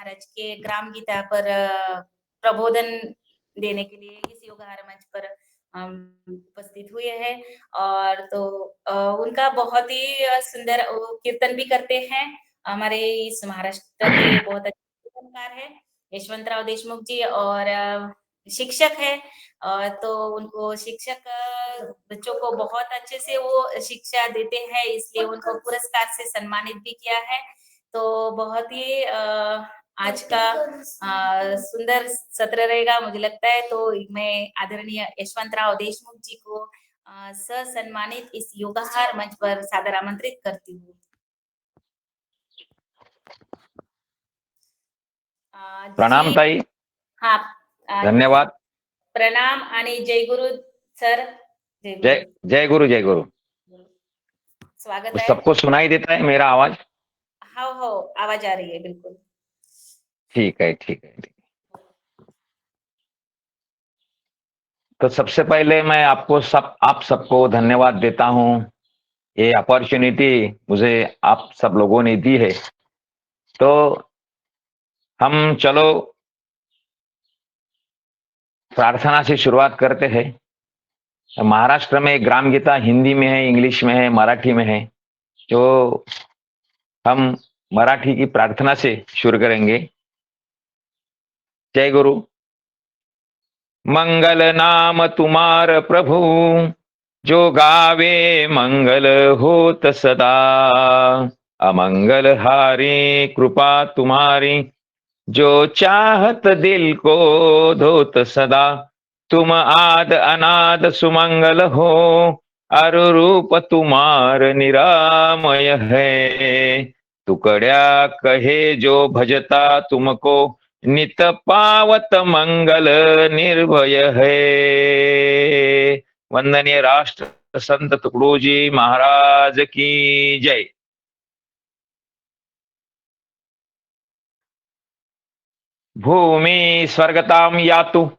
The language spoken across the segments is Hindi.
महाराज के ग्राम गीता पर प्रबोधन देने के लिए इस योगाहार मंच पर उपस्थित हुए हैं। और तो उनका बहुत ही सुंदर वो कीर्तन भी करते हैं। हमारे इस महाराष्ट्र के बहुत अच्छे कीर्तनकार हैं यशवंतराव देशमुख जी, और शिक्षक है। तो उनको शिक्षक बच्चों को बहुत अच्छे से वो शिक्षा देते हैं, इसलिए उनको पुरस्कार से सम्मानित भी किया है। तो बहुत ही आज का सुंदर सत्र रहेगा मुझे लगता है। तो मैं आदरणीय यशवंतराव देशमुख जी को ससम्मानित इस योगाहार मंच पर सादर आमंत्रित करती हूँ। प्रणाम ताई. हाँ, धन्यवाद. प्रणाम आणि जय गुरु सर. जय गुरु जय गुरु. स्वागत है. सबको सुनाई देता है मेरा आवाज? हो आवाज आ रही है बिल्कुल. ठीक है ठीक है. तो सबसे पहले मैं आप सबको धन्यवाद देता हूं. ये अपॉर्चुनिटी मुझे आप सब लोगों ने दी है. तो हम चलो प्रार्थना से शुरुआत करते हैं. महाराष्ट्र में ग्राम गीता हिंदी में है, इंग्लिश में है, मराठी में है. तो हम मराठी की प्रार्थना से शुरू करेंगे. जय गुरु. मंगल नाम तुम्हार प्रभु, जो गावे मंगल होत सदा. अमंगल हारी कृपा तुम्हारी, जो चाहत दिल को धोत सदा. तुम आद अनाद सुमंगल हो, अरु रूप तुम्हार निरामय है. तुकड्या कहे जो भजता तुमको, नित पावत मंगल निर्भय है. वंदनीय राष्ट्र संत तुकडोजी महाराज की जय. भूमि स्वर्गताम यातु,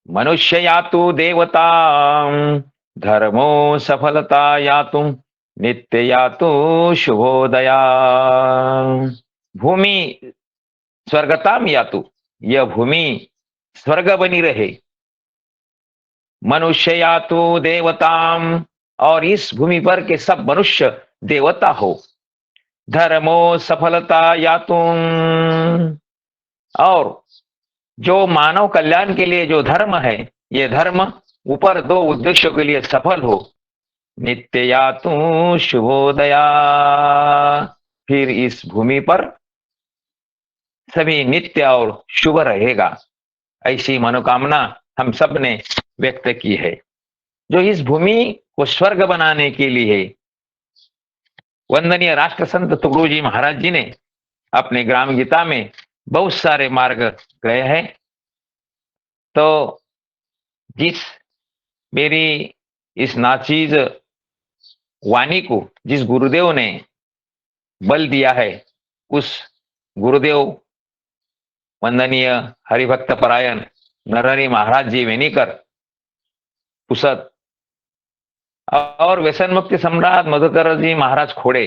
मनुष्य यातु देवताम. धर्मो सफलता यातु, नित्य यातु शुभोदया. भूमि स्वर्गताम यातु, यह भूमि स्वर्ग बनी रहे. मनुष्य यातु देवताम, और इस भूमि पर के सब मनुष्य देवता हो. धर्मो सफलता यातु, और जो मानव कल्याण के लिए जो धर्म है, ये धर्म ऊपर दो उद्देश्यों के लिए सफल हो. नित्य यातु शुभोदया, फिर इस भूमि पर सभी नित्य और शुभ रहेगा. ऐसी मनोकामना हम सब ने व्यक्त की है. जो इस भूमि को स्वर्ग बनाने के लिए वंदनीय राष्ट्र संत तुकडोजी महाराज जी ने अपने ग्राम गीता में बहुत सारे मार्ग गए हैं. तो जिस मेरी इस नाचीज वाणी को जिस गुरुदेव ने बल दिया है, उस गुरुदेव वंदनीय हरिभक्त परायण नरहरी महाराज जी वेनीकर पुसद और व्यसन मुक्ति सम्राट मधुकर जी महाराज खोड़े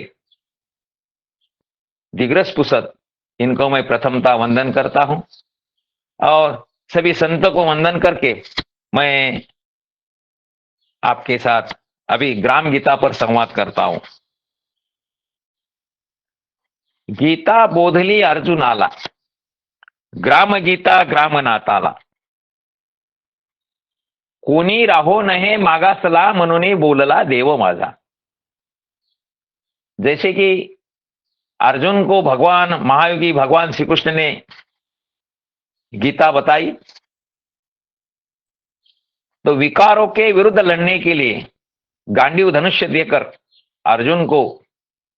दिग्रस पुसद, इनको मैं प्रथमता वंदन करता हूं. और सभी संतों को वंदन करके मैं आपके साथ अभी ग्राम गीता पर संवाद करता हूं. गीता बोधली अर्जुनाला, ग्राम गीता ग्राम नाताला. कोणी राहो नहे मागासला, म्हणून बोलला देव माझा. जैसे कि अर्जुन को भगवान महायोगी भगवान श्री कृष्ण ने गीता बताई, तो विकारों के विरुद्ध लड़ने के लिए गांडीव धनुष्य देकर अर्जुन को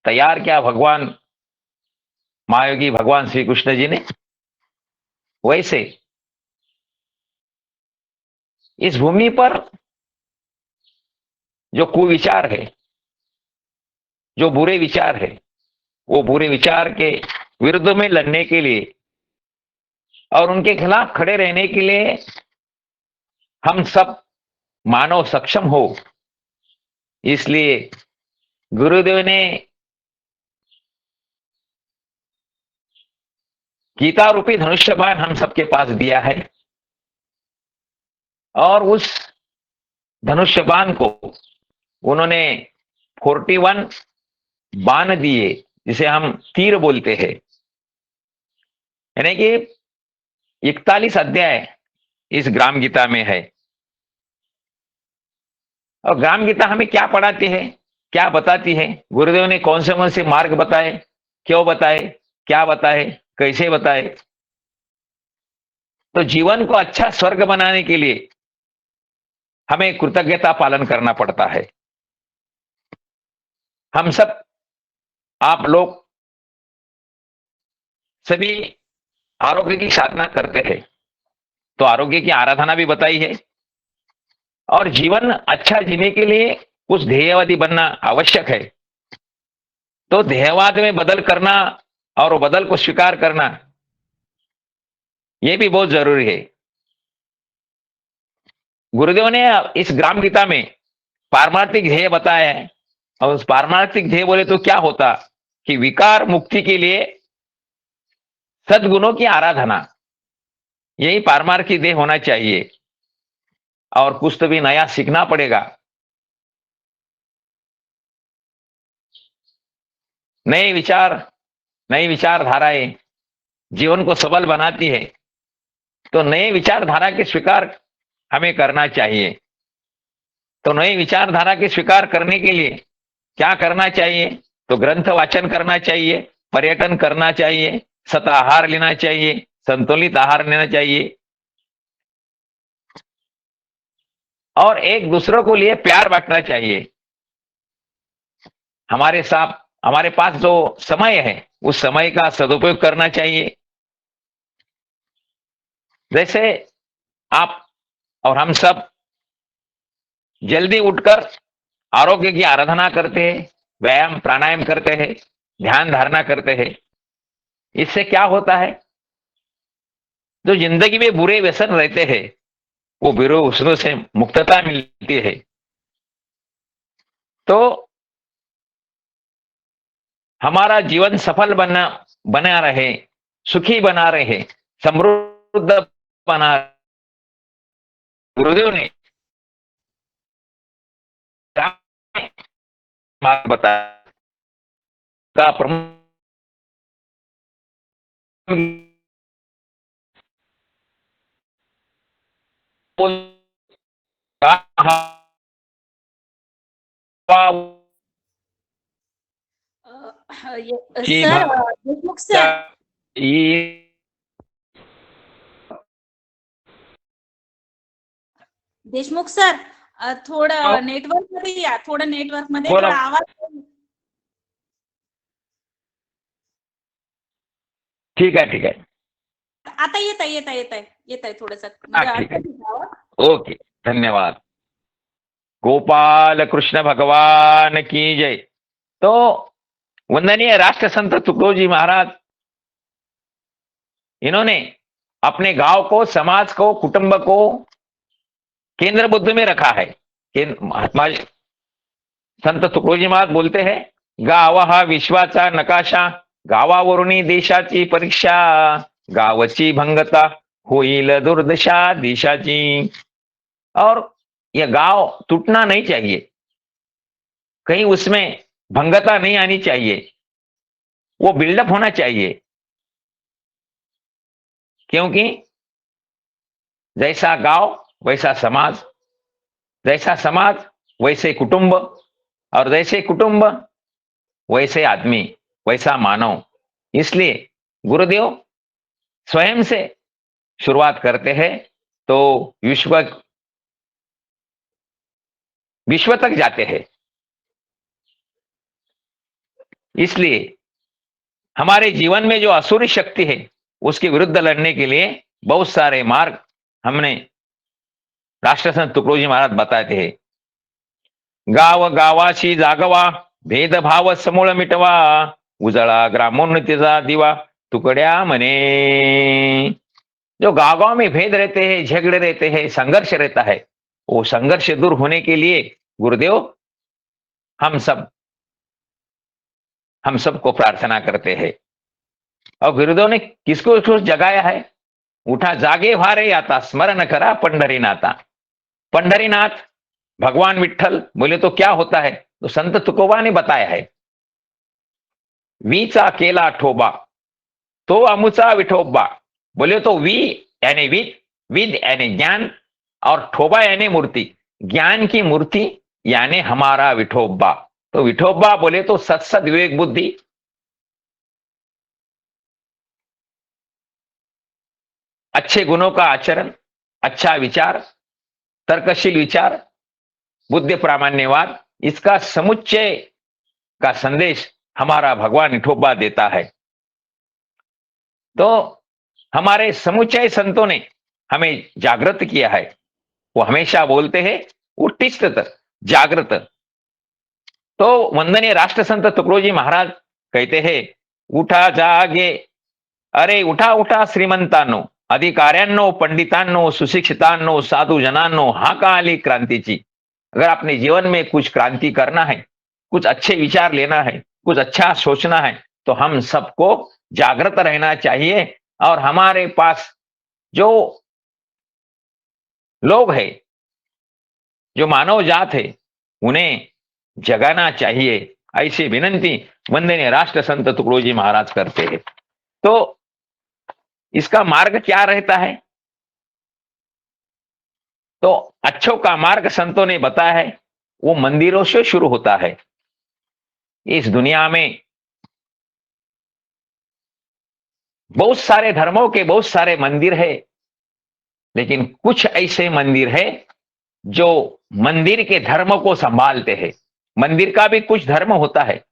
तैयार किया भगवान महायोगी भगवान श्री कृष्ण जी ने. वैसे इस भूमि पर जो कुविचार है, जो बुरे विचार है, वो बुरे विचार के विरुद्ध में लड़ने के लिए और उनके खिलाफ खड़े रहने के लिए हम सब मानव सक्षम हो. इसलिए गुरुदेव ने गीता रूपी धनुष्य बाण हम सबके पास दिया है, और उस धनुष्य बाण को उन्होंने 41 बाण दिए, जिसे हम तीर बोलते हैं। यानी कि 41 अध्याय इस ग्राम गीता में है। और ग्राम गीता हमें क्या पढ़ाती है, क्या बताती है? गुरुदेव ने कौन से मार्ग बताए, क्यों बताए, क्या बताए, कैसे बताए? तो जीवन को अच्छा स्वर्ग बनाने के लिए हमें कृतज्ञता पालन करना पड़ता है। हम सब, आप लोग सभी आरोग्य की साधना करते हैं, तो आरोग्य की आराधना भी बताई है। और जीवन अच्छा जीने के लिए कुछ ध्येयवादी बनना आवश्यक है। तो ध्येयवाद में बदल करना और वो बदल को स्वीकार करना, यह भी बहुत जरूरी है। गुरुदेव ने इस ग्राम गीता में पारमार्थिक ध्येय बताया है। और उस पारमार्थिक ध्येय बोले तो क्या होता कि विकार मुक्ति के लिए सद्गुणों की आराधना, यही पारमार्थिक ध्येय होना चाहिए। और कुछ तो भी नया सीखना पड़ेगा। नए विचार, नई विचारधाराएं जीवन को सबल बनाती है। तो नए विचारधारा के स्वीकार हमें करना चाहिए। तो नई विचारधारा के स्वीकार करने के लिए क्या करना चाहिए? तो ग्रंथ वाचन करना चाहिए, पर्यटन करना चाहिए, सत आहार लेना चाहिए, संतुलित आहार लेना चाहिए, और एक दूसरों को लिए प्यार बांटना चाहिए। हमारे साथ, हमारे पास जो समय है, उस समय का सदुपयोग करना चाहिए। जैसे आप और हम सब जल्दी उठकर आरोग्य की आराधना करते हैं, व्यायाम प्राणायाम करते हैं, ध्यान धारणा करते हैं। इससे क्या होता है? जो जिंदगी में बुरे व्यसन रहते हैं, वो बुरे व्यसनों से मुक्तता मिलती है। तो हमारा जीवन सफल बना रहे, सुखी बना रहे, समृद्ध बना, गुरुदेव ने मार्ग बताया का प्रमुख sir, Deshmukh sir, Deshmukh sir, थोडं नेटवर्क मध्ये या, थोडं नेटवर्क मध्ये, बोला, थोडा आवाज. ठीक आहे, ठीक आहे. आता येत आहे थोडंसं, म्हणजे ठीक अडकत आहे. होतं आवाज. ओके, धन्यवाद. गोपाल कृष्ण भगवान की जय. तो वंदनीय राष्ट्र संत तुकडोजी महाराज, इन्होंने अपने गांव को, समाज को, कुटुंब को केंद्र बुद्ध में रखा है। महात्मा संत तुकडोजी महाराज बोलते हैं, गाव हा विश्वाचा नकाशा, गावावरून देशाची परीक्षा, गावची भंगता होईल दुर्दशा देशाची. और यह गांव टूटना नहीं चाहिए, कहीं उसमें भंगता नहीं आनी चाहिए, वो बिल्डअप होना चाहिए। क्योंकि जैसा गांव वैसा समाज, जैसा समाज वैसे कुटुंब, और जैसे कुटुंब वैसे आदमी, वैसा मानव। इसलिए गुरुदेव स्वयं से शुरुआत करते हैं, तो विश्व तक जाते हैं। इसलिए हमारे जीवन में जो असुरी शक्ति है, उसके विरुद्ध लड़ने के लिए बहुत सारे मार्ग हमने राष्ट्रसंत तुकडोजी महाराज बताते हैं। गाव गावाशी जागवा, भेदभाव समूळ मिटवा, उजळा ग्रामोन्नतीचा दिवा तुकड्या मने. जो गांव गांव में भेद रहते हैं, झगड़े रहते हैं, संघर्ष रहता है, वो संघर्ष दूर होने के लिए गुरुदेव हम सबको प्रार्थना करते हैं। और गुरुदेव ने किसको किसको जगाया है? उठा जागे भारे आता, स्मरण करा पंढरीनाथा। पंढरीनाथ भगवान विठल बोले तो क्या होता है? तो संत तुकोबा ने बताया है, वीचा केला ठोबा तो अमुचा विठोबा। बोले तो वी यानी विद, विद यानी ज्ञान, और ठोबा यानी मूर्ति। ज्ञान की मूर्ति यानी हमारा विठोबा। तो विठोबा बोले तो सत्सद विवेक बुद्धि, अच्छे गुणों का आचरण, अच्छा विचार, तर्कशील विचार, बुद्धि प्रामाण्यवाद, इसका समुच्चय का संदेश हमारा भगवान विठोबा देता है। तो हमारे समुच्चय संतों ने हमें जागृत किया है। वो हमेशा बोलते हैं उत्तिष्ठ जागृत। तो वंदनीय राष्ट्र संत तुकडोजी महाराज कहते हैं, उठा जागे, अरे उठा उठा श्रीमंतांनो, अधिकाऱ्यांनो, पंडितांनो, सुशिक्षितांनो, साधू जनांनो, हा का आली क्रांतीची। अगर अपने जीवन में कुछ क्रांति करना है, कुछ अच्छे विचार लेना है, कुछ अच्छा सोचना है, तो हम सबको जागृत रहना चाहिए। और हमारे पास जो लोग हैं, जो मानव जात है, उन्हें जगाना चाहिए। ऐसी विनंती वंदनीय राष्ट्र संत तुकडोजी महाराज करते हैं। तो इसका मार्ग क्या रहता है? तो अच्छों का मार्ग संतों ने बताया है, वो मंदिरों से शुरू होता है। इस दुनिया में बहुत सारे धर्मों के बहुत सारे मंदिर है, लेकिन कुछ ऐसे मंदिर है जो मंदिर के धर्म को संभालते हैं। मंदिर का भी कुछ धर्म होता है।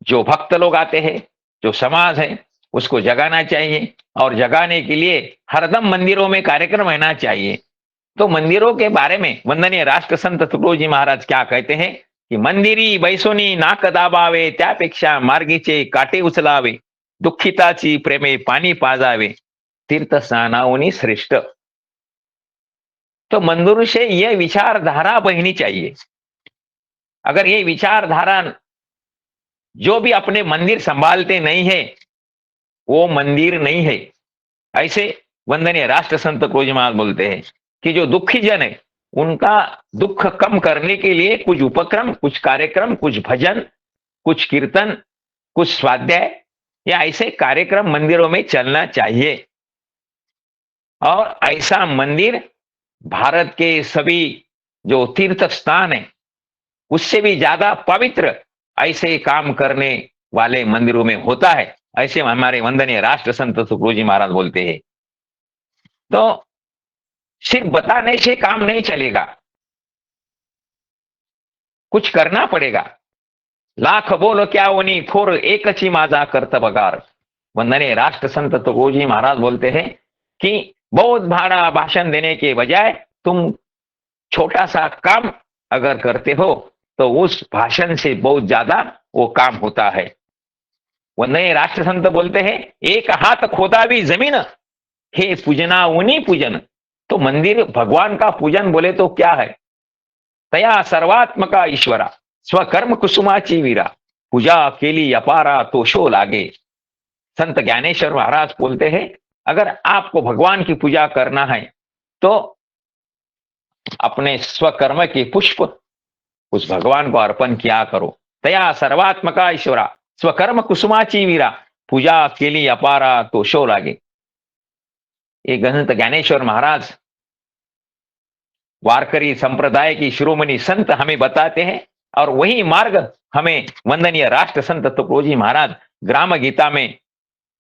जो भक्त लोग आते हैं, जो समाज है, उसको जगाना चाहिए। और जगाने के लिए हरदम मंदिरों में कार्यक्रम रहना चाहिए। तो मंदिरों के बारे में वंदनीय राष्ट्र संत तुकडोजी महाराज क्या कहते हैं कि मंदिरी बैसोनी नाक दाबावे, त्यापेक्षा मार्गीचे काटे उचलावे, दुःखिताची प्रेमे पाणी पाजावे, तीर्थ स्नानावनी श्रेष्ठ। तो मंदिर से यह विचारधारा बहनी चाहिए। अगर ये विचारधारा जो भी अपने मंदिर संभालते नहीं है, वो मंदिर नहीं है। ऐसे वंदनीय राष्ट्र संत तुकडोजी महाराज बोलते हैं कि जो दुखी जन है, उनका दुख कम करने के लिए कुछ उपक्रम, कुछ कार्यक्रम, कुछ भजन, कुछ कीर्तन, कुछ स्वाध्याय या ऐसे कार्यक्रम मंदिरों में चलना चाहिए। और ऐसा मंदिर भारत के सभी जो तीर्थ स्थान है, उससे भी ज्यादा पवित्र ऐसे काम करने वाले मंदिरों में होता है। ऐसे हमारे वंदनीय राष्ट्र संत तुकडोजी महाराज बोलते हैं। तो सिर्फ बताने से काम नहीं चलेगा, कुछ करना पड़ेगा। लाख बोल क्या होनी, थोर एकची माझा कर्तबगार। वंदनीय राष्ट्र संत तुकडोजी महाराज बोलते हैं कि बहुत बड़ा भाषण देने के बजाय तुम छोटा सा काम अगर करते हो, तो उस भाषण से बहुत ज्यादा वो काम होता है। वंदनीय राष्ट्र संत बोलते हैं, एक हाथ खोदा भी जमीन, हे पूजना उनी पूजन। तो मंदिर भगवान का पूजन बोले तो क्या है? तया सर्वात्मका ईश्वरा, स्वकर्म कुसुमाची वीरा, पूजा केली अपारा तो शो लागे। संत ज्ञानेश्वर महाराज बोलते हैं, अगर आपको भगवान की पूजा करना है, तो अपने स्वकर्म के पुष्प उस भगवान को अर्पण किया करो। तया सर्वात्मका ईश्वरा, स्वकर्म कुसुमाची वीरा, पूजा केली अपारा तो शो लागे। ये संत ज्ञानेश्वर महाराज वारकरी संप्रदाय की शिरोमणि संत हमें बताते हैं। और वही मार्ग हमें वंदनीय राष्ट्र संत तुकडोजी महाराज ग्राम गीता में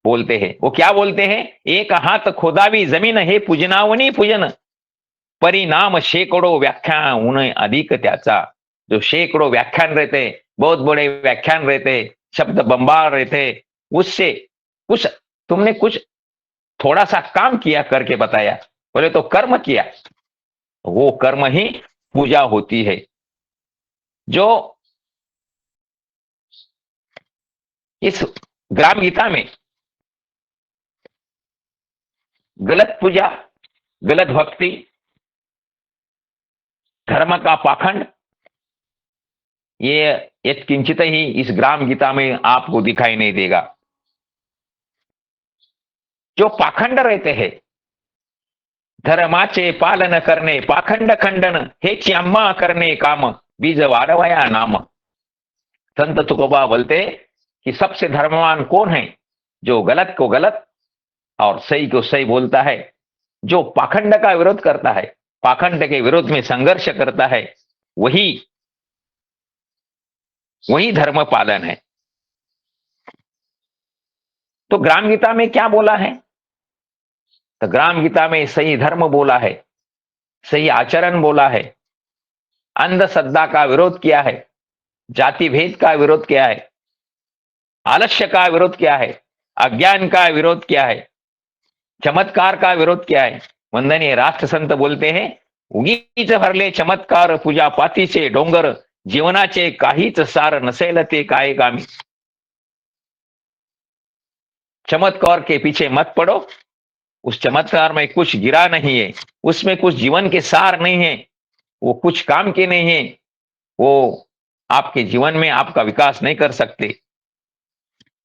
बोलते हैं। वो क्या बोलते हैं? एक हाथ खोदावी जमीन, हे पूजनावनी पूजन, परिणाम शेकडो व्याख्या उन्हें अधिक त्याचा। जो शेकडो व्याख्यान रहते, बहुत बड़े व्याख्यान रहते, शब्द बंबार रहते, उससे कुछ तुमने कुछ थोड़ा सा काम किया करके बताया, बोले तो कर्म किया, वो कर्म ही पूजा होती है। जो इस ग्राम गीता में गलत पूजा, गलत भक्ति, धर्म का पाखंड, ये यत्किंचित ही इस ग्राम गीता में आपको दिखाई नहीं देगा। जो पाखंड रहते हैं, धर्माचे पालन करणे पाखंड खंडन हेची आम्हा करणे काम बीज वाढवया नाम। संत तुकोबा बोलते कि सबसे धर्मवान कौन है? जो गलत को गलत और सही को सही बोलता है, जो पाखंड का विरोध करता है, पाखंड के विरोध में संघर्ष करता है, वही वही धर्म पालन है। तो ग्राम गीता में क्या बोला है? तो ग्राम गीता में सही धर्म बोला है, सही आचरण बोला है, अंधश्रद्धा का विरोध किया है, जाति भेद का विरोध किया है, आलस्य का विरोध किया है, अज्ञान का विरोध किया है, चमत्कार का विरोध किया है। वंदनीय राष्ट्र संत बोलते हैं, उगीच भरले चमत्कार पूजा पातीचे डोंगर जीवनाचे काहीच सार नसेल ते काय गामी। चमत्कार के पीछे मत पड़ो, उस चमत्कार में कुछ गिरा नहीं है, उसमें कुछ जीवन के सार नहीं है, वो कुछ काम के नहीं है, वो आपके जीवन में आपका विकास नहीं कर सकते।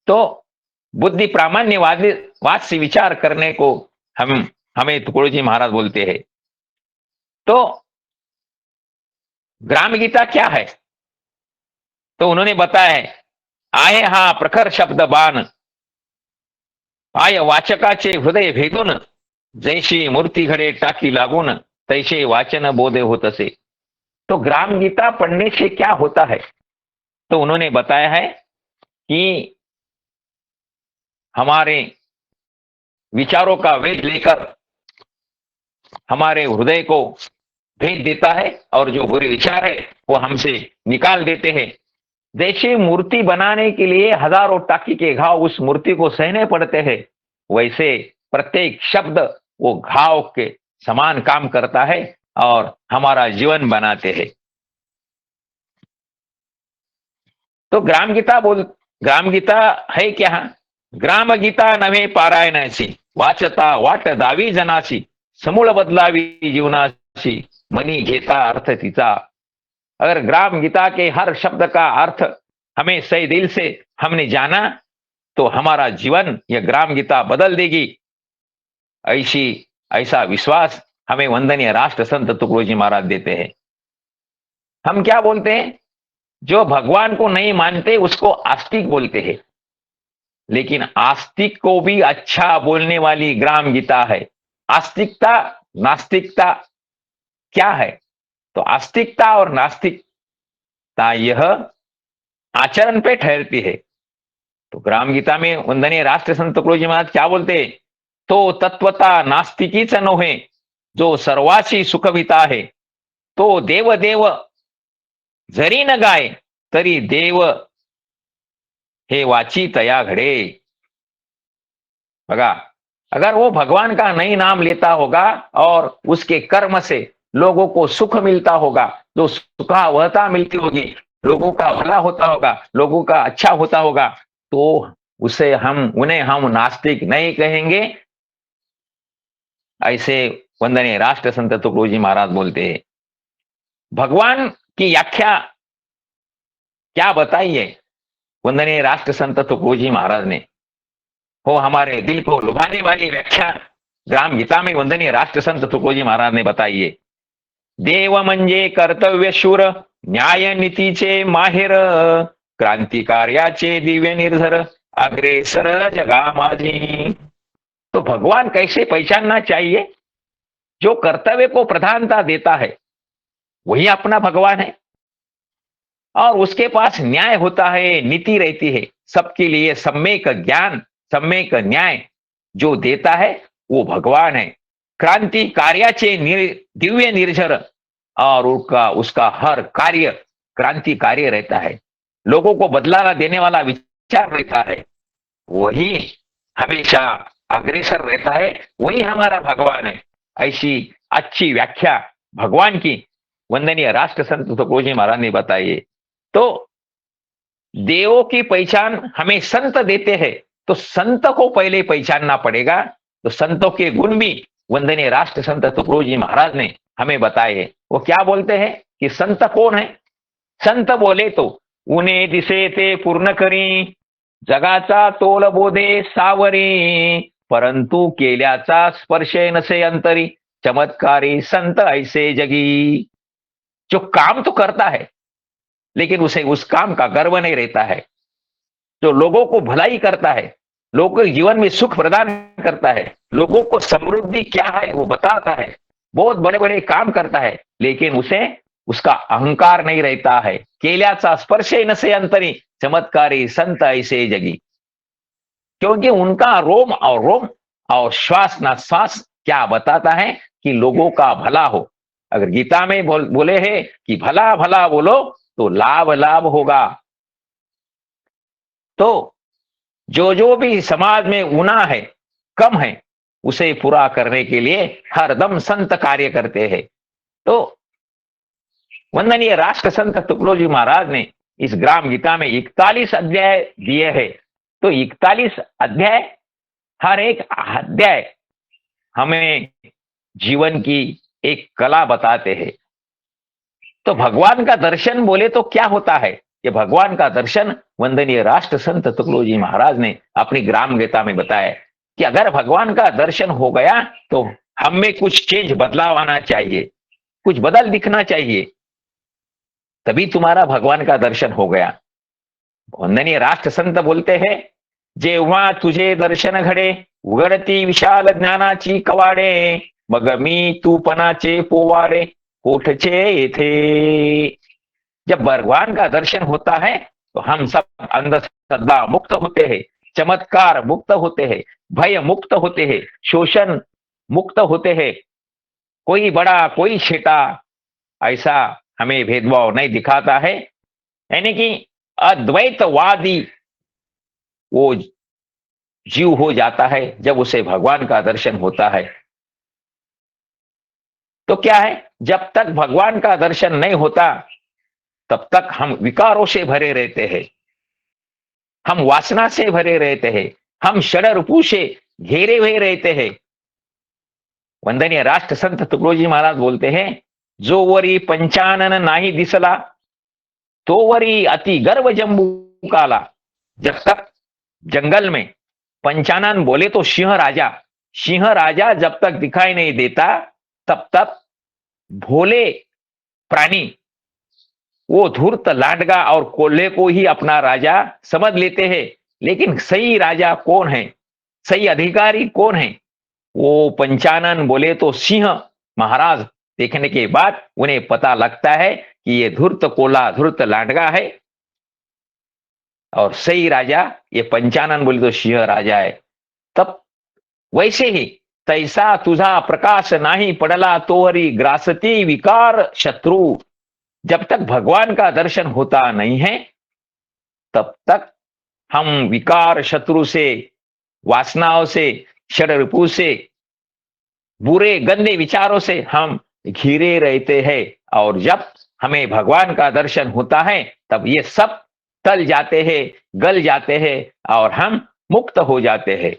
तो बुद्धि प्रामाण्यवाद से विचार करने को हमें तुकोड़ जी महाराज बोलते हैं। तो ग्राम गीता क्या है? तो उन्होंने बताया है, आहे हा प्रखर शब्द बाण पाय वाचकाचे हृदय भेदून जैशी मूर्ती घडे टाकी लागून तैसे वाचन बोधे होत असे। तो ग्राम गीता पढ़ने से क्या होता है? तो उन्होंने बताया है कि हमारे विचारों का वेद लेकर हमारे हृदय को भेद देता है और जो बुरे विचार है वो हमसे निकाल देते हैं। जैसे मूर्ति बनाने के लिए हजारों टाकी के घाव उस मूर्ति को सहने पड़ते हैं, वैसे प्रत्येक शब्द वो घाव के समान काम करता है और हमारा जीवन बनाते हैं। तो ग्राम गीता है क्या? ग्राम गीता नव्हे पारायणाची वाचता वाट दावी जनाची समूळ बदलावी जीवनाची मनी घेता अर्थ तिचा। अगर ग्राम गीता के हर शब्द का अर्थ हमें सही दिल से हमने जाना तो हमारा जीवन यह ग्राम गीता बदल देगी। ऐसा विश्वास हमें वंदनीय राष्ट्र संत तुकडोजी जी महाराज देते हैं। हम क्या बोलते हैं? जो भगवान को नहीं मानते उसको आस्तिक बोलते हैं, लेकिन आस्तिक को भी अच्छा बोलने वाली ग्राम गीता है। आस्तिकता नास्तिकता क्या है? तो आस्तिकता और नास्तिकता यह आचरण पे ठहरती है। तो ग्राम गीता में वंदनीय राष्ट्र संत तुकडोजी जी महाराज क्या बोलते हैं? तो तत्वता नास्तिकीच नोहे जो सर्वाची सुखविता है, तो देव देव जरी न गाय तरी देव हे वाची तया घड़े। बगा, अगर वो भगवान का नहीं नाम लेता होगा और उसके कर्म से लोगों को सुख मिलता होगा, जो सुखावहता मिलती होगी, लोगों का भला होता होगा, लोगों का अच्छा होता होगा, तो उन्हें हम नास्तिक नहीं कहेंगे। ऐसे वंदनीय राष्ट्र संत तुकडोजी जी महाराज बोलते हैं। भगवान की व्याख्या क्या बताई है वंदनीय राष्ट्र संत तुकडोजी जी महाराज ने? हो हमारे दिल को लुभाने वाली व्याख्या ग्राम गीता में वंदनीय राष्ट्र संत तुकडोजी महाराज ने बताई है। देव म्हणजे कर्तव्य शूर न्याय नीतीचे माहेर क्रांतिकार्याचे दिव्य निर्धर अग्रेसर जगा माझी। तो भगवान कैसे पहचानना चाहिए? जो कर्तव्य को प्रधानता देता है वही अपना भगवान है, और उसके पास न्याय होता है, नीति रहती है, सबके लिए सम्यक ज्ञान सम्यक न्याय जो देता है वो भगवान है। क्रांति कार्याचे दिव्य निर्झर, और उसका हर कार्य क्रांति कार्य रहता है, लोगों को बदलावा देने वाला विचार रहता है, वही हमेशा अग्रेसर रहता है, वही हमारा भगवान है। ऐसी अच्छी व्याख्या भगवान की वंदनीय राष्ट्र संत तुकडोजी महाराज ने बताई है। तो देवों की पहचान हमें संत देते हैं, तो संत को पहले पहचानना पड़ेगा। तो संतों के गुण भी वंदनीय राष्ट्र संत तुकडोजी महाराज ने हमें बताए हैं। वो क्या बोलते हैं कि संत कौन है? संत बोले तो उन्हे दिसे ते पूर्ण करी, जगाचा तोल बोधे सावरी, परंतु केल्याचा स्पर्श नसे अंतरी, चमत्कारी संत ऐसे जगी. जो काम तो करता है लेकिन उसे उस काम का गर्व नहीं रहता है, जो लोगों को भलाई करता है, लोगों के जीवन में सुख प्रदान करता है, लोगों को समृद्धि क्या है वो बताता है, बहुत बड़े बड़े काम करता है, लेकिन उसे उसका अहंकार नहीं रहता है. केल्याचा स्पर्श नसे अंतरी, चमत्कारी संत ऐसे जगी. क्योंकि उनका रोम और श्वास ना श्वास क्या बताता है कि लोगों का भला हो. अगर गीता में बोले हैं कि भला भला बोलो तो लाभ लाभ होगा. तो जो भी समाज में गुनाह है, कम है, उसे पूरा करने के लिए हरदम संत कार्य करते हैं. तो वंदनीय राष्ट्र संत तुकडोजी महाराज ने इस ग्राम गीता में 41 अध्याय दिए हैं. तो 41 अध्याय, हर एक अध्याय हमें जीवन की एक कला बताते हैं. तो भगवान का दर्शन बोले तो क्या होता है? ये भगवान का दर्शन वंदनीय राष्ट्र संत तुकडोजी महाराज ने अपनी ग्राम गीता में बताया कि अगर भगवान का दर्शन हो गया तो हम में कुछ चेंज, बदलाव आना चाहिए, कुछ बदल दिखना चाहिए, तभी तुम्हारा भगवान का दर्शन हो गया. वंदनीय राष्ट्र संत बोलते हैं, जेव्हा तुझे दर्शन घडे उघडती विशाल ज्ञानाची कवाडे, मग मी तूपणाचे पोवाडे कोठचे येथे. जब भगवान का दर्शन होता है तो हम सब अंधश्रद्धा मुक्त होते हैं, चमत्कार मुक्त होते हैं, भय मुक्त होते हैं, शोषण मुक्त होते हैं. कोई बड़ा कोई छोटा ऐसा हमें भेदभाव नहीं दिखाता है. यानी कि अद्वैतवादी वो जीव हो जाता है जब उसे भगवान का दर्शन होता है. तो क्या है, जब तक भगवान का दर्शन नहीं होता तब तक हम विकारों से भरे रहते हैं, हम वासना से भरे रहते हैं, हम षड्रूपों से घेरे हुए रहते हैं. वंदनीय राष्ट्र संत तुकडोजी महाराज बोलते हैं, जो वरी पंचानन नाही दिसला तो वरी अति गर्व जम्बू काला. जब तक जंगल में पंचानन बोले तो सिंह राजा जब तक दिखाई नहीं देता तब तक भोले प्राणी वो धूर्त, लाडगा और कोल्हे को ही अपना राजा समझ लेते हैं. लेकिन सही राजा कौन है, सही अधिकारी कौन है, वो पंचानन बोले तो सिंह महाराज देखने के बाद उन्हें पता लगता है कि ये धूर्त कोल्हा, धूर्त लाडगा है, और सही राजा ये पंचानन बोले तो सिंह राजा है. तब वैसे ही तैसा तुझा प्रकाश नाही पडला तोवरी ग्रासती विकार शत्रु. जब तक भगवान का दर्शन होता नहीं है तब तक हम विकार शत्रु से, वासनाओं से, षड्रूपों से, बुरे गंदे विचारों से हम घिरे रहते हैं. और जब हमें भगवान का दर्शन होता है तब ये सब टल जाते हैं, गल जाते हैं और हम मुक्त हो जाते हैं.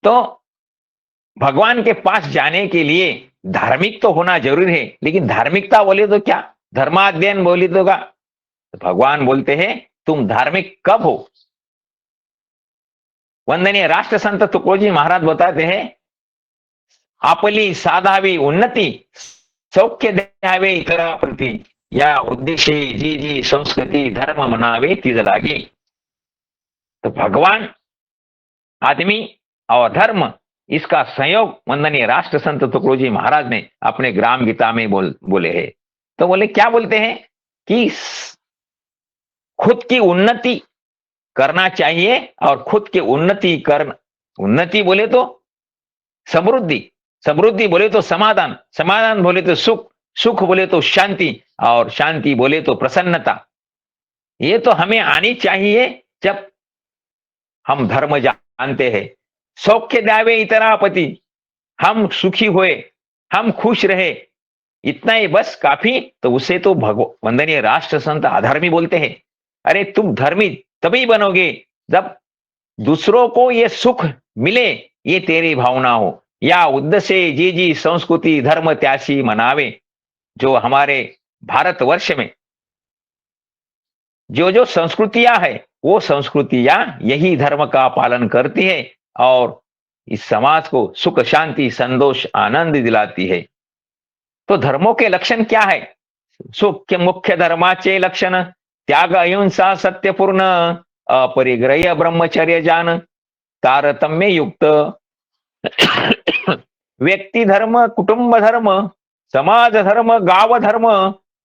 तो भगवान के पास जाने के लिए धार्मिक तो होना जरूरी है, लेकिन धार्मिकता बोले तो क्या, धर्माध्ययन बोले तो क्या. भगवान बोलते हैं तुम धार्मिक कब हो? वंदनीय राष्ट्र संत तुकडोजी महाराज बताते हैं, आपली साधावी उन्नती, सौख्य द्यावे इतराप्रती, या उद्देशे जी जी संस्कृती धर्म मनावे तिज लागे. तो भगवान, आदमी और धर्म, इसका संयोग वंदनीय राष्ट्र संत तुकडोजी महाराज ने अपने ग्राम गीता में बोले हैं. तो बोले क्या बोलते हैं कि खुद की उन्नति करना चाहिए, और खुद की उन्नति बोले तो समृद्धि, समृद्धि बोले तो समाधान, समाधान बोले तो सुख, सुख बोले तो शांति, और शांति बोले तो प्रसन्नता. ये तो हमें आनी चाहिए जब हम धर्म जानते हैं. सौख्य द्यावे इतरापति, हम सुखी हुए, हम खुश रहे, इतना ही बस काफी. तो उसे तो वंदनीय राष्ट्र संत अधर्मी बोलते हैं. अरे तुम धर्मी तभी बनोगे जब दूसरों को ये सुख मिले, ये तेरी भावना हो. या उद्देश्य जी जी संस्कृति धर्म त्यासी मनावे, जो हमारे भारतवर्ष में जो जो संस्कृतियां है, वो संस्कृतियां यही धर्म का पालन करती है और इस समाज को सुख शांति संतोष आनंद दिलाती है। तो धर्मों के लक्षण क्या है? सुख्य मुख्य धर्माचे लक्षण त्याग अहिंसा सत्यपूर्ण अपरिग्रह ब्रह्मचर्य जान तारतम्य युक्त व्यक्ती धर्म कुटुंब धर्म समाज धर्म गाव धर्म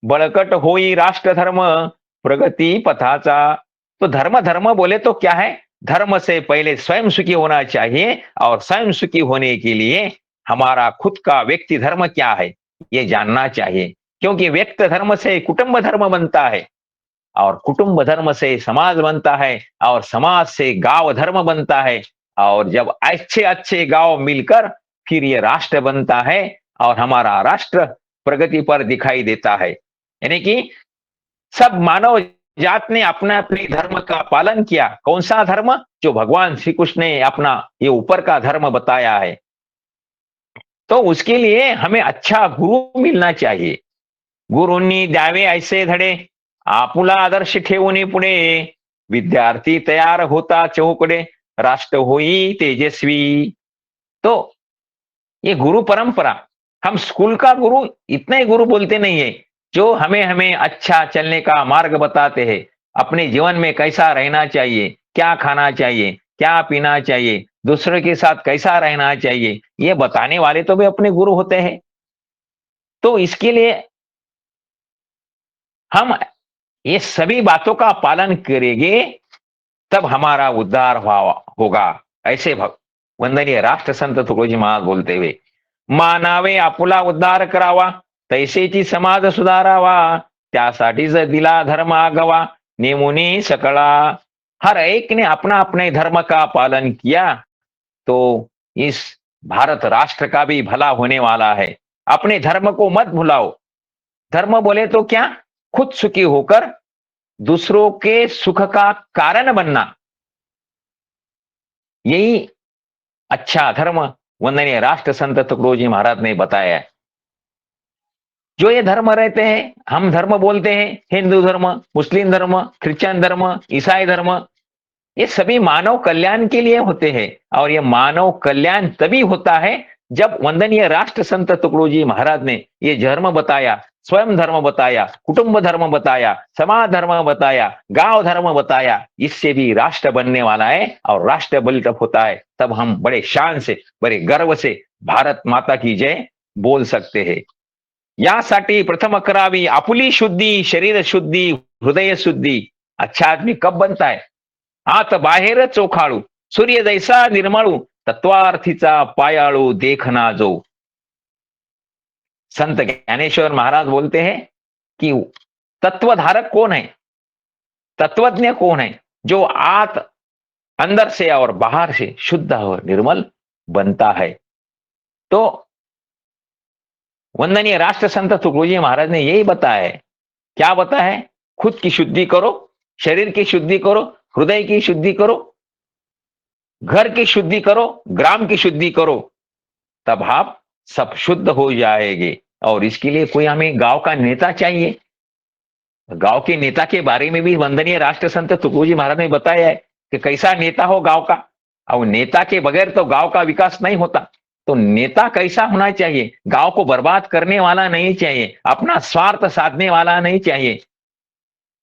बळकट होई राष्ट्र धर्म प्रगति पथाचा। तो धर्म धर्म बोले तो क्या है? धर्म से पहले स्वयं सुखी होना चाहिए और स्वयं सुखी होने के लिए हमारा खुद का व्यक्ति धर्म क्या है ये जानना चाहिए, क्योंकि व्यक्ति धर्म से कुटुंब धर्म बनता है और कुटुंब धर्म से समाज बनता है और समाज से गांव धर्म बनता है और जब अच्छे अच्छे गांव मिलकर फिर ये राष्ट्र बनता है और हमारा राष्ट्र प्रगति पर दिखाई देता है। यानी कि सब मानव जात ने अपने अपने धर्म का पालन किया। कौन सा धर्म? जो भगवान श्री कृष्ण ने अपना ये ऊपर का धर्म बताया है। तो उसके लिए हमें अच्छा गुरु मिलना चाहिए। गुरूंनी द्यावे ऐसे धडे आपुला आदर्श ठेवून पुढे विद्यार्थी तयार होता चौकडे राष्ट्र होई तेजस्वी। तो ये गुरु परंपरा, हम स्कूल का गुरु इतने ही गुरु बोलते नहीं है जो हमें हमें अच्छा चलने का मार्ग बताते हैं, अपने जीवन में कैसा रहना चाहिए, क्या खाना चाहिए, क्या पीना चाहिए, दूसरों के साथ कैसा रहना चाहिए, ये बताने वाले तो भी अपने गुरु होते हैं। तो इसके लिए हम ये सभी बातों का पालन करेंगे तब हमारा उद्धार होगा। ऐसे वंदनीय राष्ट्र संत तुकडोजी महाराज बोलते हुए, मानावे आपुला उद्धार करावा तैसेची समाज सुधारावा त्यासाठीच दिला धर्म आगवा नेमुनी सकळा। हर एक ने अपना अपने धर्म का पालन किया तो इस भारत राष्ट्र का भी भला होने वाला है। अपने धर्म को मत भुलाओ। धर्म बोले तो क्या? खुद सुखी होकर दूसरों के सुख का कारण बनना, यही अच्छा धर्म वंदनीय राष्ट्र संत तुकडोजी महाराज ने बताया है। जो ये धर्म रहते हैं, हम धर्म बोलते हैं, हिंदू धर्म, मुस्लिम धर्म, क्रिश्चियन धर्म, ईसाई धर्म, ये सभी मानव कल्याण के लिए होते हैं और ये मानव कल्याण तभी होता है जब वंदनीय राष्ट्र संत तुकडोजी महाराज ने ये धर्म बताया, स्वयं धर्म बताया, कुटुंब धर्म बताया, समाज धर्म बताया, गांव धर्म बताया। इससे भी राष्ट्र बनने वाला है और राष्ट्र बिल्टअप होता है, तब हम बड़े शान से बड़े गर्व से भारत माता की जय बोल सकते हैं। यासाठी प्रथम करावी आपुली शुद्धी, शरीर शुद्धी, हृदय शुद्धी। अच्छा आदमी कब बनता है? आत बाहेर चोखाळू सूर्य जैसा निर्मळू तत्वार्थीचा पायाळू देखना जो। संत ज्ञानेश्वर महाराज बोलते हैं कि तत्वधारक कौन है, तत्वज्ञ कौन है? जो आत अंदर से और बाहर से शुद्ध और निर्मल बनता है। तो वंदनीय राष्ट्र संत तुकडोजी महाराज ने यही बताया है। क्या बताया है? खुद की शुद्धि करो, शरीर की शुद्धि करो, हृदय की शुद्धि करो, घर की शुद्धि करो, ग्राम की शुद्धि करो, तब आप सब शुद्ध हो जाएंगे। और इसके लिए कोई हमें गांव का नेता चाहिए। गांव के नेता के बारे में भी वंदनीय राष्ट्र संत तुकडोजी महाराज ने बताया है कि कैसा नेता हो गांव का। और नेता के बगैर तो गांव का विकास नहीं होता। तो नेता कैसा होना चाहिए? गांव को बर्बाद करने वाला नहीं चाहिए, अपना स्वार्थ साधने वाला नहीं चाहिए।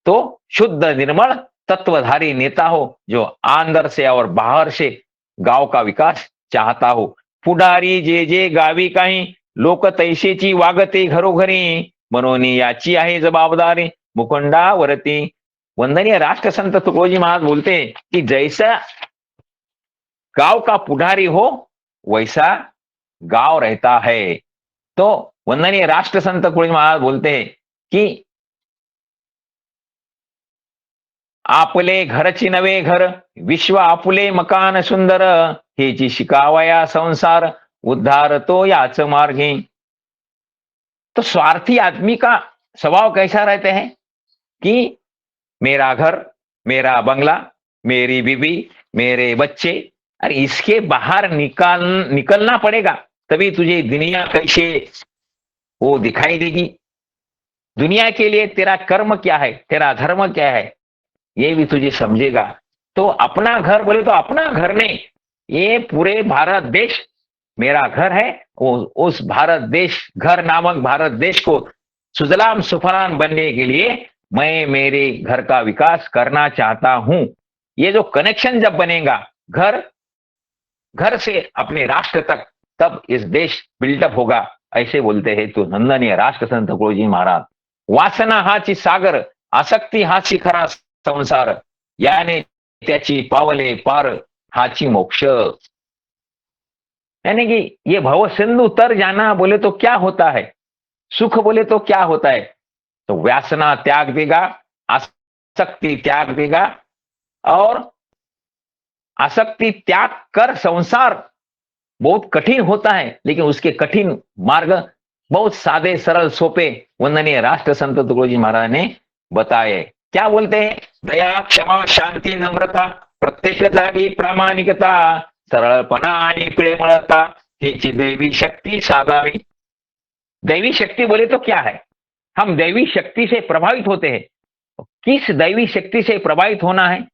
तो शुद्ध निर्मल तत्वधारी नेता हो जो अंदर से और बाहर से गांव का विकास चाहता हो। पुढारी जे जे गावी काही लोक तैसेची वागते घरोघरी म्हणून याची आहे जबाबदारी मुकुंडावरती। वंदनीय राष्ट्र संत तुकडोजी महाराज बोलते कि जैसा गांव का पुढारी हो वैसा गांव रहता है। तो वंदनीय राष्ट्र संत तुकडोजी महाराज बोलते हैं कि आपले घरची नवे घर विश्व आपुले मकान सुंदर हेची शिकावया संसार उद्धार तो याच मार्गे। तो स्वार्थी आदमी का स्वभाव कैसा रहते हैं कि मेरा घर, मेरा बंगला, मेरी बीवी, मेरे बच्चे, अरे इसके बाहर निकलना पड़ेगा तभी तुझे दुनिया कैसे वो दिखाई देगी। दुनिया के लिए तेरा कर्म क्या है, तेरा धर्म क्या है, ये भी तुझे समझेगा। तो अपना घर बोले तो अपना घर नहीं, ये पूरे भारत देश मेरा घर है। वो उस भारत देश, घर नामक भारत देश को सुजलाम सुफलाम बनने के लिए मैं मेरे घर का विकास करना चाहता हूं। ये जो कनेक्शन जब बनेगा घर घर से अपने राष्ट्र तक, तब इस देश बिल्डअप होगा, ऐसे बोलते हैं तो नंदनीय राष्ट्रसंत तुकडोजी महाराज। वासना हाची सागर, आसक्ती हाची खरा संसार, याने त्याची पावले पार हाची मोक्ष। यानी कि ये भव सिंधु तर जाना बोले तो क्या होता है, सुख बोले तो क्या होता है, तो व्यासना त्याग देगा, आसक्ति त्याग देगा, और आसक्ति त्याग कर संसार बहुत कठिन होता है, लेकिन उसके कठिन मार्ग बहुत सादे सरल सोपे वंदनीय राष्ट्र संत तुकडोजी महाराज ने बताए। क्या बोलते हैं, दया क्षमा शांती नम्रता, प्रत्येक जागी प्रामाणिकता, सरळपणा आणि प्रेमळता हीची दैवी शक्ति साधावी। दैवी शक्ति बोले तो क्या है, हम दैवी शक्ति से प्रभावित होते हैं। किस दैवी शक्ति से प्रभावित होना है,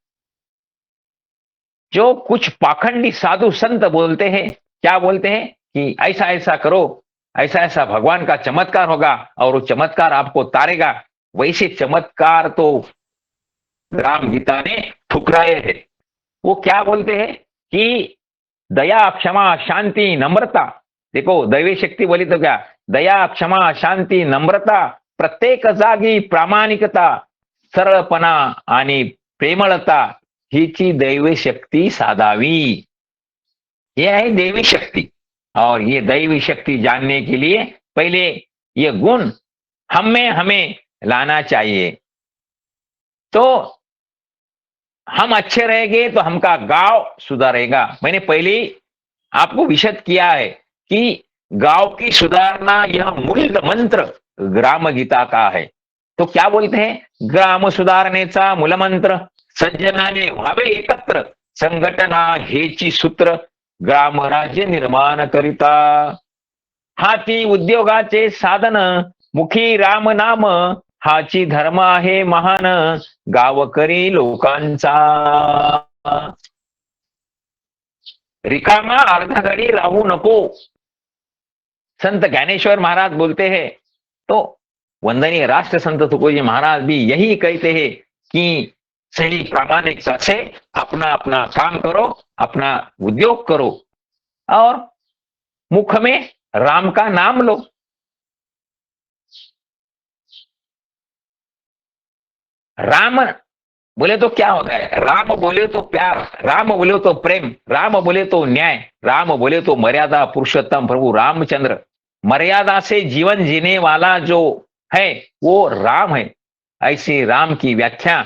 जो कुछ पाखंडी साधु संत बोलते हैं, क्या बोलते हैं कि ऐसा ऐसा करो, ऐसा ऐसा भगवान का चमत्कार होगा और वो चमत्कार आपको तारेगा, वैसे चमत्कार तो राम गीता ने ठुकराए हैं। वो क्या बोलते हैं कि दया क्षमा शांति नम्रता, देखो दैवी शक्ति बोली तो क्या, दया क्षमा शांति नम्रता, प्रत्येक जागी प्रामाणिकता, सरळपणा आणि प्रेमळता हीची दैवी शक्ति साधावी। यह है दैवी शक्ति। और ये दैवी शक्ति जानने के लिए पहले ये गुण हमें लाना चाहिए। तो हम अच्छे रहेंगे तो हमका गांव सुधारेगा। मैंने पहले आपको विशद किया है कि गांव की सुधारना यह मूल मंत्र ग्राम गीता का है। तो क्या बोलते हैं, ग्राम सुधारणेचा मूलमंत्र, सज्जनाने व्हावे एकत्र, संघटना हेची सूत्र, ग्राम राज्य निर्माण करिता, हाती उद्योगाचे साधन, मुखी राम नाम, हाची धर्म आहे महान, गावकरी लोकांचा। रिकामा अर्धा घडी राहू नको, संत ज्ञानेश्वर महाराज बोलते हैं। तो वंदनीय राष्ट्र संत तुकडोजी महाराज भी यही कहते हैं कि सही प्रामाणिकता से अपना अपना काम करो, अपना उद्योग करो, और मुख में राम का नाम लो। राम बोले तो क्या होता है, राम बोले तो प्यार, राम बोले तो प्रेम, राम बोले तो न्याय, राम बोले तो मर्यादा पुरुषोत्तम प्रभु रामचंद्र। मर्यादा से जीवन जीने वाला जो है वो राम है। ऐसी राम की व्याख्या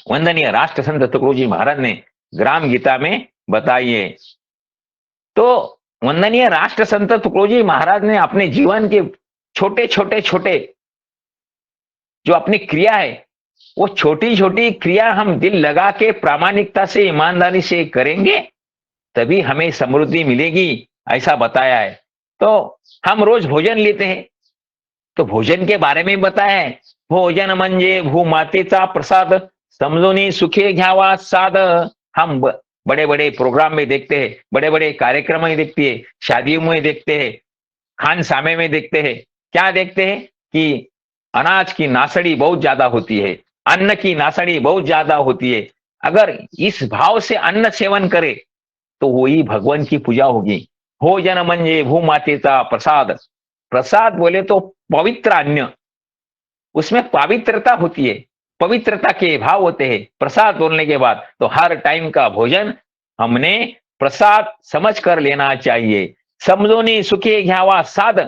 वंदनीय राष्ट्र संत तुकडोजी महाराज ने ग्राम गीता में बताई है। तो वंदनीय राष्ट्र संत तुकडोजी महाराज ने अपने जीवन के छोटे छोटे छोटे जो अपनी क्रिया है, वो छोटी छोटी क्रिया हम दिल लगा के प्रामाणिकता से ईमानदारी से करेंगे तभी हमें समृद्धि मिलेगी, ऐसा बताया है। तो हम रोज भोजन लेते हैं, तो भोजन के बारे में बताया है, भोजन म्हणजे भूमातेचा प्रसाद, समजूनी सुखे घ्यावा साध। हम बड़े बड़े प्रोग्राम में देखते हैं, बड़े बड़े कार्यक्रम में देखते हैं, शादियों में देखते हैं, खान सामे में देखते हैं, क्या देखते हैं कि अनाज की नासड़ी बहुत ज्यादा होती है, अन्न की नासड़ी बहुत ज्यादा होती है। अगर इस भाव से अन्न सेवन करे तो वही भगवान की पूजा होगी। भोजन म्हणजे भूमातेचा प्रसाद, प्रसाद बोले तो पवित्र अन्न, उसमें पवित्रता होती है, पवित्रता के भाव होते हैं प्रसाद बोलने के बाद। तो हर टाइम का भोजन हमने प्रसाद समझ कर लेना चाहिए। समजोनी सुखे घ्यावा साध,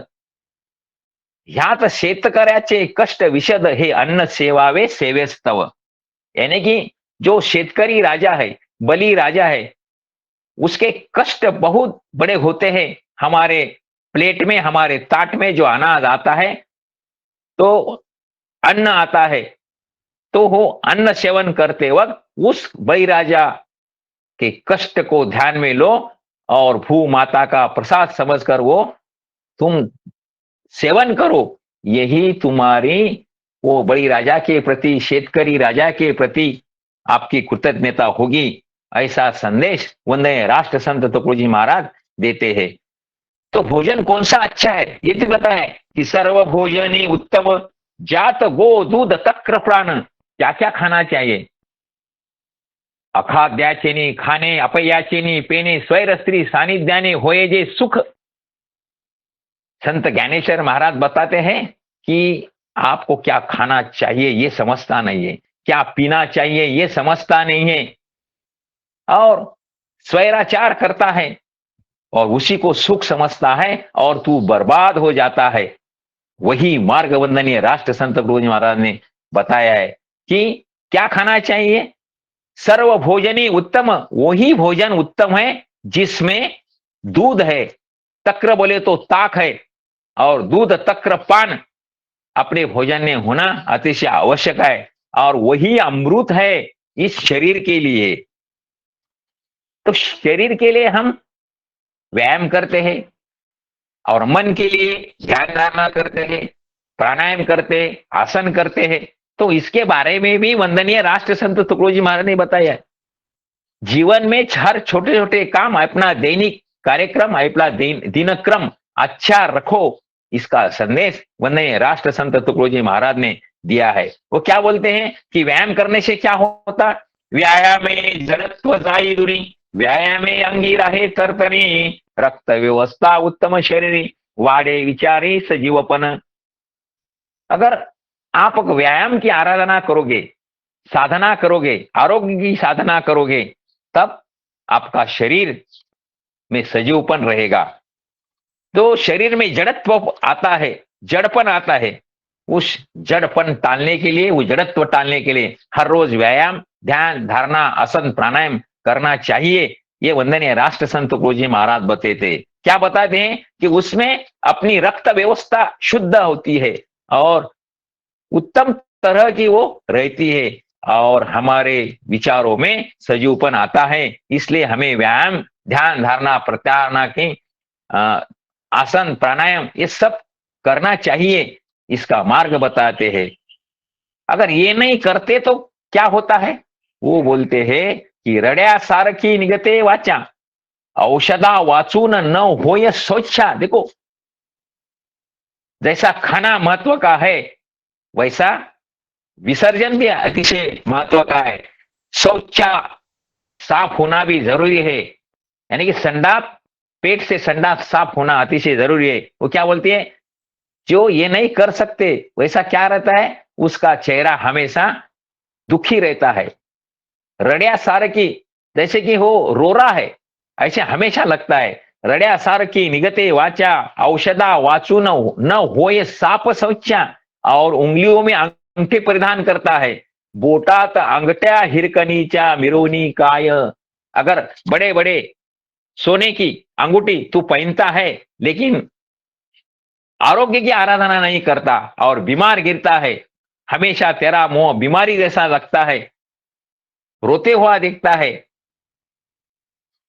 ह्यात शेतकऱ्याचे कष्ट विशद, हे अन्न सेवावे सेवेस्तव। यानी कि जो शेतकरी राजा है, बलि राजा है, उसके कष्ट बहुत बड़े होते हैं। हमारे प्लेट में, हमारे ताट में जो अनाज आता है, तो अन्न आता है, तो वो अन्न सेवन करते वक्त उस बलि राजा के कष्ट को ध्यान में लो और भू माता का प्रसाद समझकर वो तुम सेवन करो। यही तुम्हारी वो बड़ी राजा के प्रति, शेतकरी राजा के प्रति आपकी कृतज्ञता होगी, ऐसा संदेश वंदनीय राष्ट्र संत तुकडोजी महाराज देते हैं। तो भोजन कौन सा अच्छा है ये तो बताएं कि सर्व भोजनी उत्तम, जात गो दूध तक्र प्राण, क्या क्या खाना चाहिए। अखाद्याचेनी खाने, अपयाचेनी पेने, स्वैर स्त्री सानिध्याने होए जे सुख। संत ज्ञानेश्वर महाराज बताते हैं कि आपको क्या खाना चाहिए ये समझता नहीं है, क्या पीना चाहिए ये समझता नहीं है, और स्वैराचार करता है और उसी को सुख समझता है और तू बर्बाद हो जाता है। वही मार्ग वंदनीय राष्ट्र संत तुकडोजी महाराज ने बताया है कि क्या खाना चाहिए। सर्व भोजनी उत्तम, वही भोजन उत्तम है जिसमें दूध है, तक्र बोले तो ताक है, और दूध तक्र पान अपने भोजन में होना अतिशय आवश्यक है, और वही अमृत है इस शरीर के लिए। तो शरीर के लिए हम व्यायाम करते हैं और मन के लिए ध्यान धारणा करते हैं, प्राणायाम करते, आसन करते हैं। तो इसके बारे में भी वंदनीय राष्ट्र संत तुकडोजी महाराज ने बताया है। जीवन में हर छोटे छोटे काम, अपना दैनिक कार्यक्रम, अपना दिनक्रम अच्छा रखो, इसका संदेश वंदनीय राष्ट्र संत तुकडोजी महाराज ने दिया है। वो क्या बोलते हैं कि व्यायाम करने से क्या होता। व्यायामे जड़त्व जाई दूरी, व्यायामे अंगी रहे तरतरी, रक्त व्यवस्था उत्तम शरीरी, वाडे विचारे सजीवपन। अगर आप व्यायाम की आराधना करोगे, साधना करोगे, आरोग्य की साधना करोगे, तब आपका शरीर में सजीवपन रहेगा। तो शरीर में जड़त्व आता है, जड़पन आता है, उस जड़पन टालने के लिए, उस जड़त्व टालने के लिए हर रोज व्यायाम, ध्यान धारणा, आसन प्राणायाम करना चाहिए। ये वंदनीय राष्ट्र संत तुकडोजी महाराज बताते, क्या बताते हैं कि उसमें अपनी रक्त व्यवस्था शुद्ध होती है और उत्तम तरह की वो रहती है, और हमारे विचारों में सजीवपन आता है। इसलिए हमें व्यायाम, ध्यान धारणा, प्रत्याहार की आसन प्राणायाम ये सब करना चाहिए, इसका मार्ग बताते हैं। अगर ये नहीं करते तो क्या होता है, वो बोलते हैं कि रड्या सारखी निगते वाचा, औषधा वाचून न होय शौचा। देखो, जैसा खाना महत्व का है वैसा विसर्जन भी अतिशय महत्व का है। शौचा साफ होना भी जरूरी है, यानी कि संडास, पेट से संडास साफ होना अतिशय जरूरी है। वो क्या बोलती है, जो ये नहीं कर सकते वैसा क्या रहता है, उसका चेहरा हमेशा दुखी रहता है। रड्या सार की, जैसे कि वो रो रहा है ऐसे हमेशा लगता है। रड्या सार की निगते वाचा, औषधा वाचू न होए साप शौचा, और उंगलियों में अंगठे परिधान करता है। बोटात अंगठ्या हिरकनीच्या मिरवणी काय। अगर बड़े बड़े सोने की अंगूठी तू पहनता है लेकिन आरोग्य की आराधना नहीं करता और बीमार गिरता है, हमेशा तेरा मुंह बीमारी जैसा लगता है, रोते हुआ दिखता है,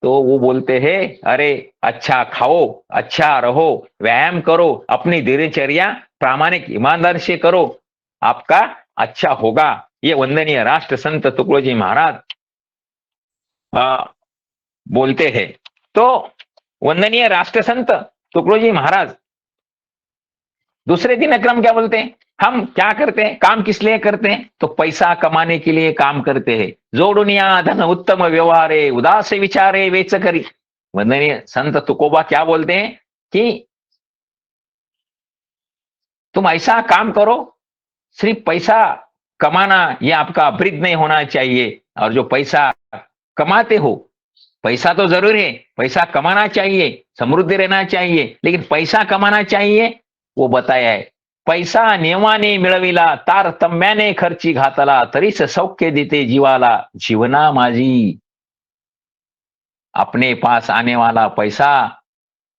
तो वो बोलते हैं अरे अच्छा खाओ, अच्छा रहो, व्यायाम करो, अपनी दिनचर्या प्रामाणिक ईमानदारी से करो, आपका अच्छा होगा। ये वंदनीय राष्ट्र संत तुकडोजी महाराज बोलते हैं। तो वंदनीय राष्ट्र संत तुकडोजी महाराज दूसरे दिन क्रम क्या बोलते हैं, हम क्या करते हैं, काम किस लिए करते हैं, तो पैसा कमाने के लिए काम करते हैं। जोडुनिया धन उत्तम व्यवहारे, उदास विचारे वेच करी। वंदनीय संत तुकोबा क्या बोलते हैं कि तुम ऐसा काम करो, सिर्फ पैसा कमाना ये आपका वृद्ध नहीं होना चाहिए, और जो पैसा कमाते हो, पैसा तो जरूर है, पैसा कमाना चाहिए, समृद्ध रहना चाहिए, लेकिन पैसा कमाना चाहिए वो बताया है। पैसा नियमाने मिळविला, तारतम्याने खर्ची घातला, तरीच सौख्य देते जीवाला, जीवना माझी। अपने पास आने वाला पैसा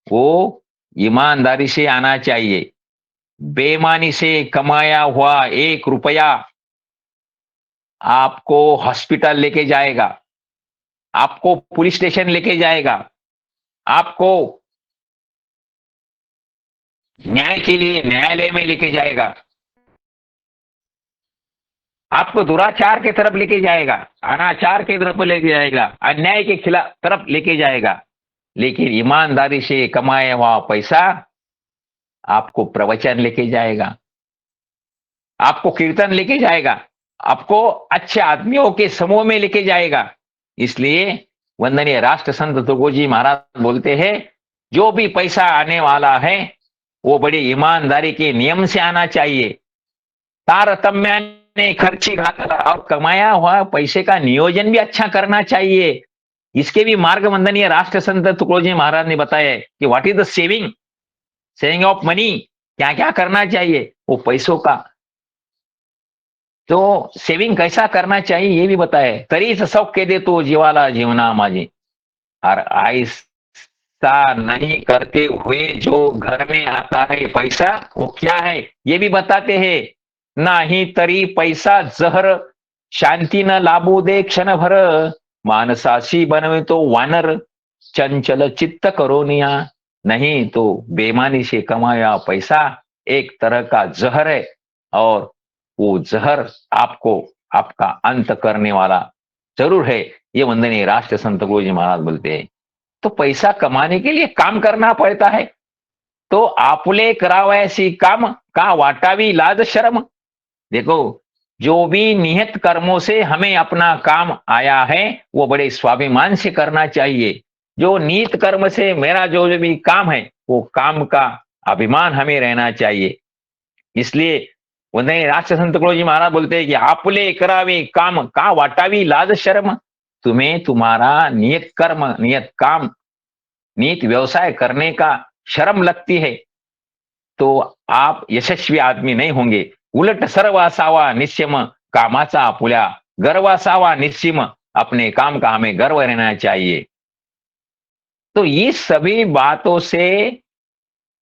वो ईमानदारी से आना चाहिए। बेईमानी से कमाया हुआ 1 रुपया आपको हॉस्पिटल लेके जाएगा, आपको पुलिस स्टेशन लेके जाएगा, आपको न्याय के लिए न्यायालय में लेके जाएगा, आपको दुराचार की तरफ लेके जाएगा, अनाचार की तरफ लेके जाएगा, अन्याय के खिलाफ तरफ लेके जाएगा। लेकिन ईमानदारी से कमाया हुआ पैसा आपको प्रवचन लेके जाएगा, आपको कीर्तन लेके जाएगा, आपको अच्छे आदमियों के समूह में लेके जाएगा। इसलिए वंदनीय राष्ट्र संत तुकोजी महाराज बोलते हैं, जो भी पैसा आने वाला है वो बड़ी ईमानदारी के नियम से आना चाहिए। तारतम्याने खर्ची और कमाया हुआ पैसे का नियोजन भी अच्छा करना चाहिए। इसके भी मार्ग वंदनीय राष्ट्र संत तुकोजी महाराज ने बताया कि what is the saving of money, क्या क्या करना चाहिए वो पैसों का। तो सेविंग कैसा करना चाहिए ये भी बताए। तरीच शौक दे तो जीवाला जीवना माझी, और ऐसा नहीं करते हुए जो घर में आता है पैसा वो क्या है ये भी बताते हैं। नाही तरी पैसा जहर, शांती न लाभू दे क्षण भर, मानसाशी बनवे तो वानर, चंचल चित्त करोनिया। नहीं तो बेईमानी से कमाया पैसा एक तरह का जहर है, और वो जहर आपको आपका अंत करने वाला जरूर है। ये वंदनीय राष्ट्र संत गुरुजी महाराज बोलते हैं। तो पैसा कमाने के लिए काम करना पड़ता है, तो आपुले करावयासी काम का वाटावी लाज शर्म। देखो, जो भी नियत कर्मों से हमें अपना काम आया है वो बड़े स्वाभिमान से करना चाहिए। जो नियत कर्म से मेरा जो भी काम है वो काम का अभिमान हमें रहना चाहिए। इसलिए वंदनीय राष्ट्र संत तुकडोजी महाराज बोलते हैं कि आपुले करावे काम का वाटावी लाज शर्म। तुम्हें तुम्हारा नियत कर्म, नियत काम, नियत व्यवसाय करने का शर्म लगती है तो आप यशस्वी आदमी नहीं होंगे। उलट सर्व असावा निश्चम कामाचा आपुल्या, गर्व असावा निश्चिम, अपने काम का हमें गर्व रहना चाहिए। तो ये सभी बातों से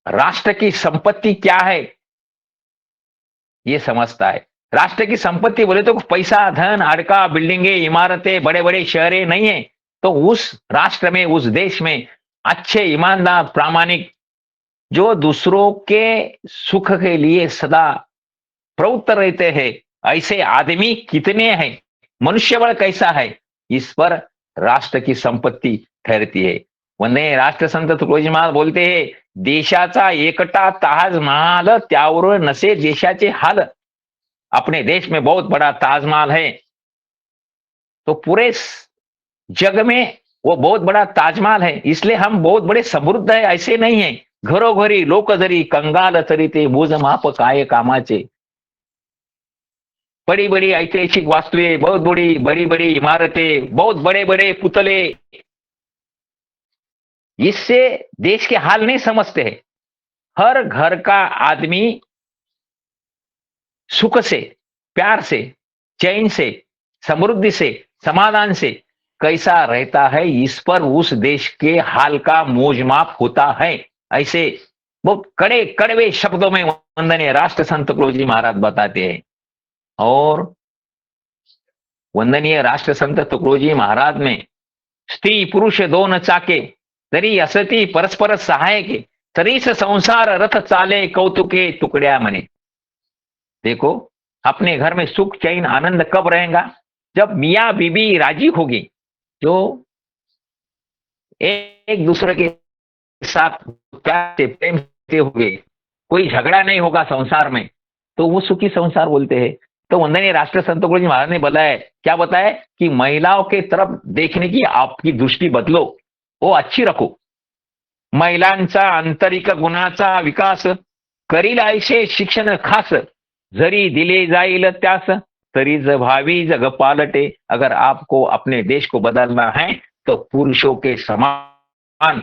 राष्ट्र की संपत्ति क्या है ये समझता है। राष्ट्र की संपत्ति बोले तो पैसा, धन, अड़का, बिल्डिंगे, इमारतें, बड़े बड़े शहरें नहीं है। तो उस राष्ट्र में, उस देश में अच्छे, ईमानदार, प्रामाणिक, जो दूसरों के सुख के लिए सदा प्रवृत्त रहते हैं, ऐसे आदमी कितने हैं, मनुष्यबल कैसा है, इस पर राष्ट्र की संपत्ति ठहरती है। वंदे राष्ट्र संत तुकडोजी महाराज बोलते हैं, देशाचा एकटा ताजमहल त्यावर नसे देशाचे हाल। अपने देश में बहुत बड़ा ताजमहल है, तो पूरे जग में वो बहुत बड़ा ताजमहल है, इसलिए हम बहुत बड़े समृद्ध है ऐसे नहीं है। घरोघरी लोक जरी कंगाल तरी ते मोजमाप काय कामाचे। बड़ी बड़ी ऐतिहासिक वास्तुएं, बहुत बड़ी बड़ी बड़ी इमारतें, बहुत बड़े बड़े पुतले, इससे देश के हाल नहीं समझते हैं। हर घर का आदमी सुख से, प्यार से, चैन से, समृद्धि से, समाधान से कैसा रहता है, इस पर उस देश के हाल का मोजमाप होता है। ऐसे बहुत कड़े कड़वे शब्दों में वंदनीय राष्ट्र संत तुकडोजी महाराज बताते हैं। और वंदनीय राष्ट्र संत तुकडोजी महाराज में स्त्री पुरुष दोन चाके, तरी असती परस्पर सहायके, तरीस संसार रथ चाले कौतुके टुकड्या मने। देखो, अपने घर में सुख चैन आनंद कब रहेगा, जब मियाँ बीबी राजी होगी, जो एक दूसरे के साथ प्यार से, प्रेम से होंगे, कोई झगड़ा नहीं होगा संसार में, तो वो सुखी संसार बोलते हैं। तो वंदनीय राष्ट्र संत तुकडोजी महाराज ने बताया, क्या बताया कि महिलाओं के तरफ देखने की आपकी दृष्टि बदलो, वो अच्छी रखो। महिलांचा आंतरिक गुणाचा विकास करील ऐसे शिक्षण खास, जरी दिले जाईल त्यास, तरी भावी जग पालटे। अगर आपको अपने देश को बदलना है तो पुरुषों के समान,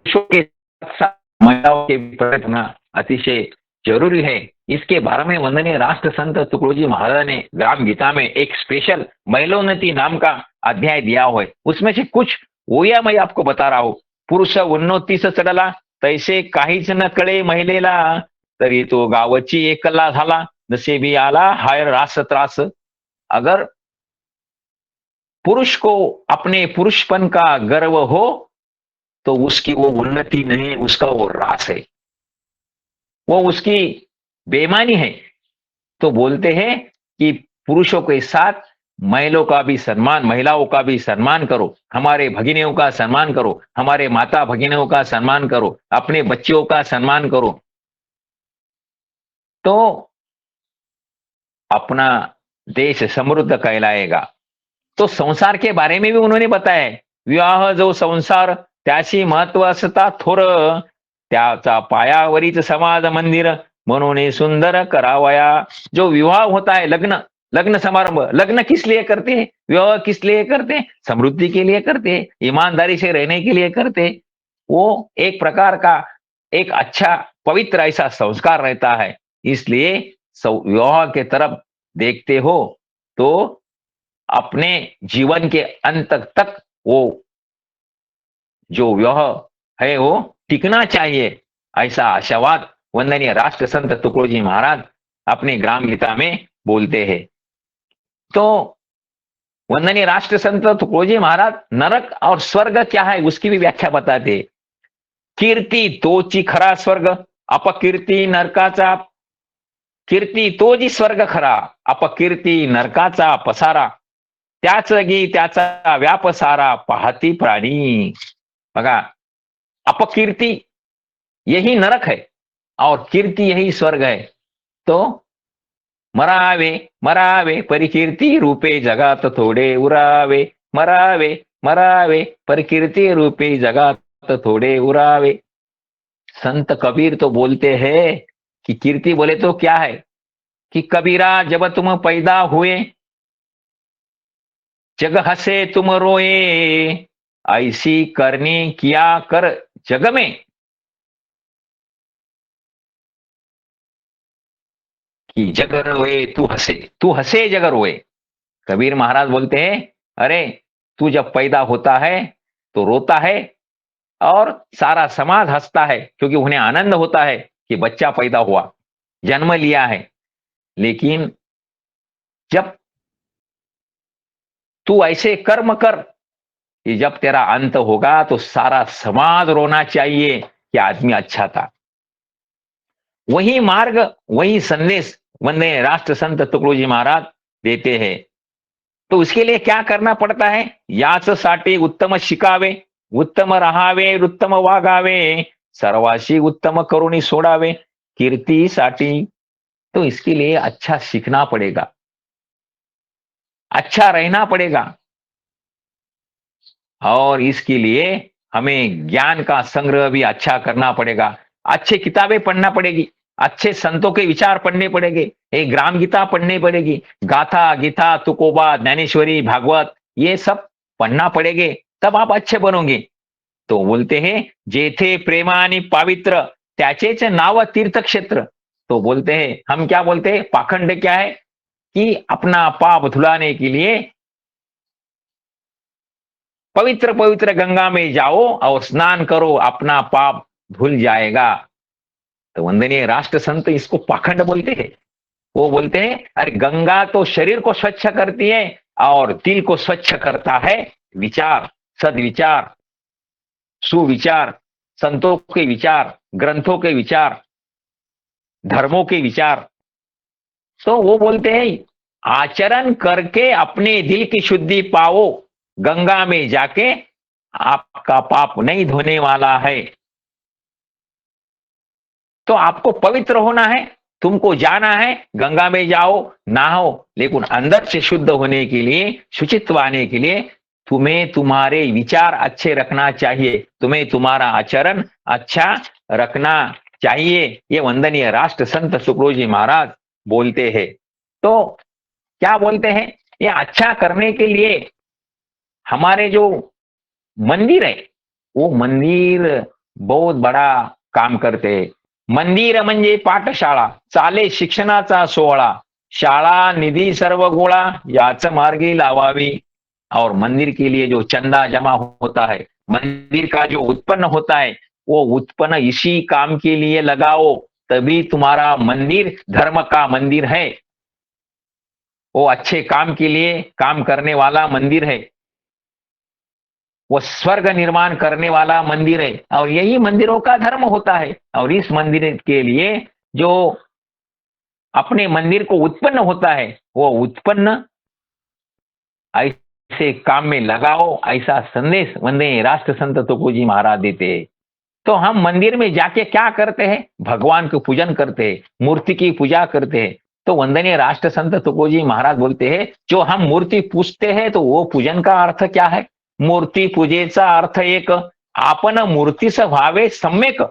पुरुषों के साथ महिलाओं के प्रयत्न अतिशय जरूरी है। इसके बारे में वंदनीय राष्ट्र संत तुकडोजी महाराज ने ग्राम गीता में एक स्पेशल महिलोन्नति नाम का अध्याय दिया हुआ है। उसमें से कुछ ओया मैं आपको बता रहा हूं। पुरुष उन्नतीस चढला, तैसे काहीच न कळे महिलेला, तरी तो गावची एकला झाला, नसेबी आला हाय रास त्रास। अगर पुरुष को अपने पुरुषपन का गर्व हो तो उसकी वो उन्नति नहीं, उसका वो रास है, वो उसकी बेईमानी है। तो बोलते हैं कि पुरुषों के साथ महिलाओं का भी सम्मान करो, हमारे भगिनियों का सम्मान करो, हमारे माता भगिनियों का सम्मान करो, अपने बच्चों का सम्मान करो, तो अपना देश समृद्ध कहलाएगा। तो संसार के बारे में भी उन्होंने बताया है, विवाह जो संसार त्याची महत्वाचा थोर, त्याचा पायावरीच समाज मंदिर, म्हणून सुंदर करावया। जो विवाह होता है, लग्न, लग्न समारंभ, लग्न किस लिए करते हैं, विवाह किस लिए करते हैं, समृद्धि के लिए करते हैं, ईमानदारी से रहने के लिए करते हैं। वो एक प्रकार का एक अच्छा पवित्र ऐसा संस्कार रहता है। इसलिए विवाह के तरफ देखते हो तो अपने जीवन के अंत तक वो जो विवाह है वो टिकना चाहिए, ऐसा आशावाद वंदनीय राष्ट्र संत तुकडोजी महाराज अपने ग्राम गीता में बोलते हैं। तो वंदनीय राष्ट्र संत तुकडोजी महाराज नरक और स्वर्ग क्या है उसकी भी व्याख्या बताते। कीर्ती तोची खरा स्वर्ग, अपकीर्ती नरकाचा, कीर्ती तो जी स्वर्ग खरा, अपकीर्ती नरकाचा पसारा, त्याच गी त्याचा व्याप सारा, पाहती प्राणी। बघा, अपकीर्ति यही नरक है और कीर्ति यही स्वर्ग है। तो मरावे मरावे परिकीर्ती रूपे जगात थोडे उरावे, मरावे मरावे परिकीर्ती रूपे जगात थोडे उरावे। संत कबीर तो बोलते हैं कि कीर्ति बोले तो क्या है, कि कबीरा जब तुम पैदा हुए, जग हसे तुम रोए, ऐसी करनी किया कर जग में, कि जग रोए तू हंसे जग रोए। कबीर महाराज बोलते हैं, अरे तू जब पैदा होता है तो रोता है और सारा समाज हंसता है, क्योंकि उन्हें आनंद होता है कि बच्चा पैदा हुआ, जन्म लिया है। लेकिन जब तू ऐसे कर्म कर कि जब तेरा अंत होगा तो सारा समाज रोना चाहिए कि आदमी अच्छा था। वही मार्ग, वही संदेश वंदे राष्ट्र संत तुकडोजी महाराज देते हैं। तो उसके लिए क्या करना पड़ता है, याच साठी उत्तम शिकावे, उत्तम राहावे, उत्तम वागावे, सर्वाशी उत्तम करुणी सोडावे, कीर्तीसाठी। तो इसके लिए अच्छा सीखना पड़ेगा, अच्छा रहना पड़ेगा, और इसके लिए हमें ज्ञान का संग्रह भी अच्छा करना पड़ेगा, अच्छी किताबें पढ़ना पड़ेगी, अच्छे संतों के विचार पढ़ने पड़ेंगे, एक ग्राम गीता पढ़नी पड़ेगी, गाथा गीता तुकोबा ज्ञानेश्वरी भागवत ये सब पढ़ना पड़ेंगे, तब आप अच्छे बनोगे। तो बोलते हैं जेथे प्रेमानी पावित्र, त्याचेच नाव तीर्थ क्षेत्र। तो बोलते हैं, हम क्या बोलते हैं, पाखंड क्या है कि अपना पाप धुलाने के लिए पवित्र पवित्र गंगा में जाओ और स्नान करो, अपना पाप धुल जाएगा। तो वंदनीय राष्ट्र संत इसको पाखंड बोलते हैं। वो बोलते हैं, अरे गंगा तो शरीर को स्वच्छ करती है और दिल को स्वच्छ करता है विचार, सदविचार, सुविचार, संतों के विचार, ग्रंथों के विचार, धर्मों के विचार। तो वो बोलते हैं, आचरण करके अपने दिल की शुद्धि पाओ, गंगा में जाके आपका पाप नहीं धोने वाला है। तो आपको पवित्र होना है, तुमको जाना है, गंगा में जाओ, नहाओ, लेकिन अंदर से शुद्ध होने के लिए, शुचित्व आने के लिए तुम्हें तुम्हारे विचार अच्छे रखना चाहिए, तुम्हें तुम्हारा आचरण अच्छा रखना चाहिए। ये वंदनीय राष्ट्र संत तुकडोजी महाराज बोलते हैं। तो क्या बोलते हैं, ये अच्छा करने के लिए हमारे जो मंदिर है, वो मंदिर बहुत बड़ा काम करते हैं। मंदिर म्हणजे पाठशाळा, चाले शिक्षणाचा सोहळा, शाळा निधी सर्व गोळा, याच मार्गी लावावी। और मंदिर के लिए जो चंदा जमा होता है, मंदिर का जो उत्पन्न होता है, वो उत्पन्न इसी काम के लिए लगाओ, तभी तुम्हारा मंदिर धर्म का मंदिर है, वो अच्छे काम के लिए काम करने वाला मंदिर है। वो स्वर्ग निर्माण करने वाला मंदिर है, और यही मंदिरों का धर्म होता है। और इस मंदिर के लिए जो अपने मंदिर को उत्पन्न होता है, वो उत्पन्न ऐसे काम में लगाओ, ऐसा संदेश वंदनीय राष्ट्र संत तुकोजी महाराज देते हैं। तो हम मंदिर में जाके क्या करते हैं? भगवान को पूजन करते हैं, मूर्ति की पूजा करते हैं। तो वंदनीय राष्ट्र संत तुकोजी महाराज बोलते हैं, जो हम मूर्ति पूजते हैं, तो वो पूजन का अर्थ क्या है? मूर्ति पूजेचा अर्थ एक, आपण मूर्तीस भावे सम्यक।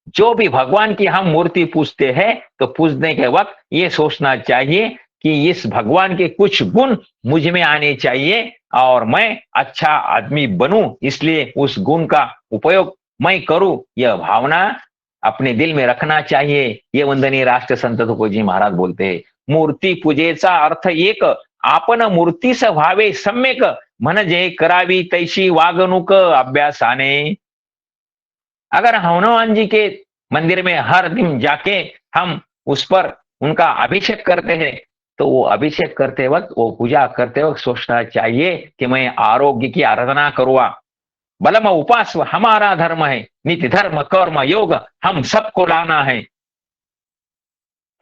जो भी भगवान की हम मूर्ति पूजते हैं, तो पूजने के वक्त ये सोचना चाहिए कि इस भगवान के कुछ गुण मुझ में आने चाहिए और मैं अच्छा आदमी बनूं, इसलिए उस गुण का उपयोग मैं करूं, यह भावना अपने दिल में रखना चाहिए। ये वंदनीय राष्ट्र संत तुकोजी महाराज बोलते हैं। मूर्ती पूजेचा अर्थ एक, आपण मूर्तीस भावे सम्यक, म्हणजे करावी तैशी वागणूक अभ्यासाने। अगर हनुमान जी के मंदिर में हर दिन जाके हम उस पर उनका अभिषेक करते हैं, तो वो अभिषेक करते वक्त, वो पूजा करते वक्त सोचना चाहिए कि मैं आरोग्य की आराधना करूँगा। बलम उपास हमारा धर्म है, नित्य धर्म कर्म योग हम सबको लाना है।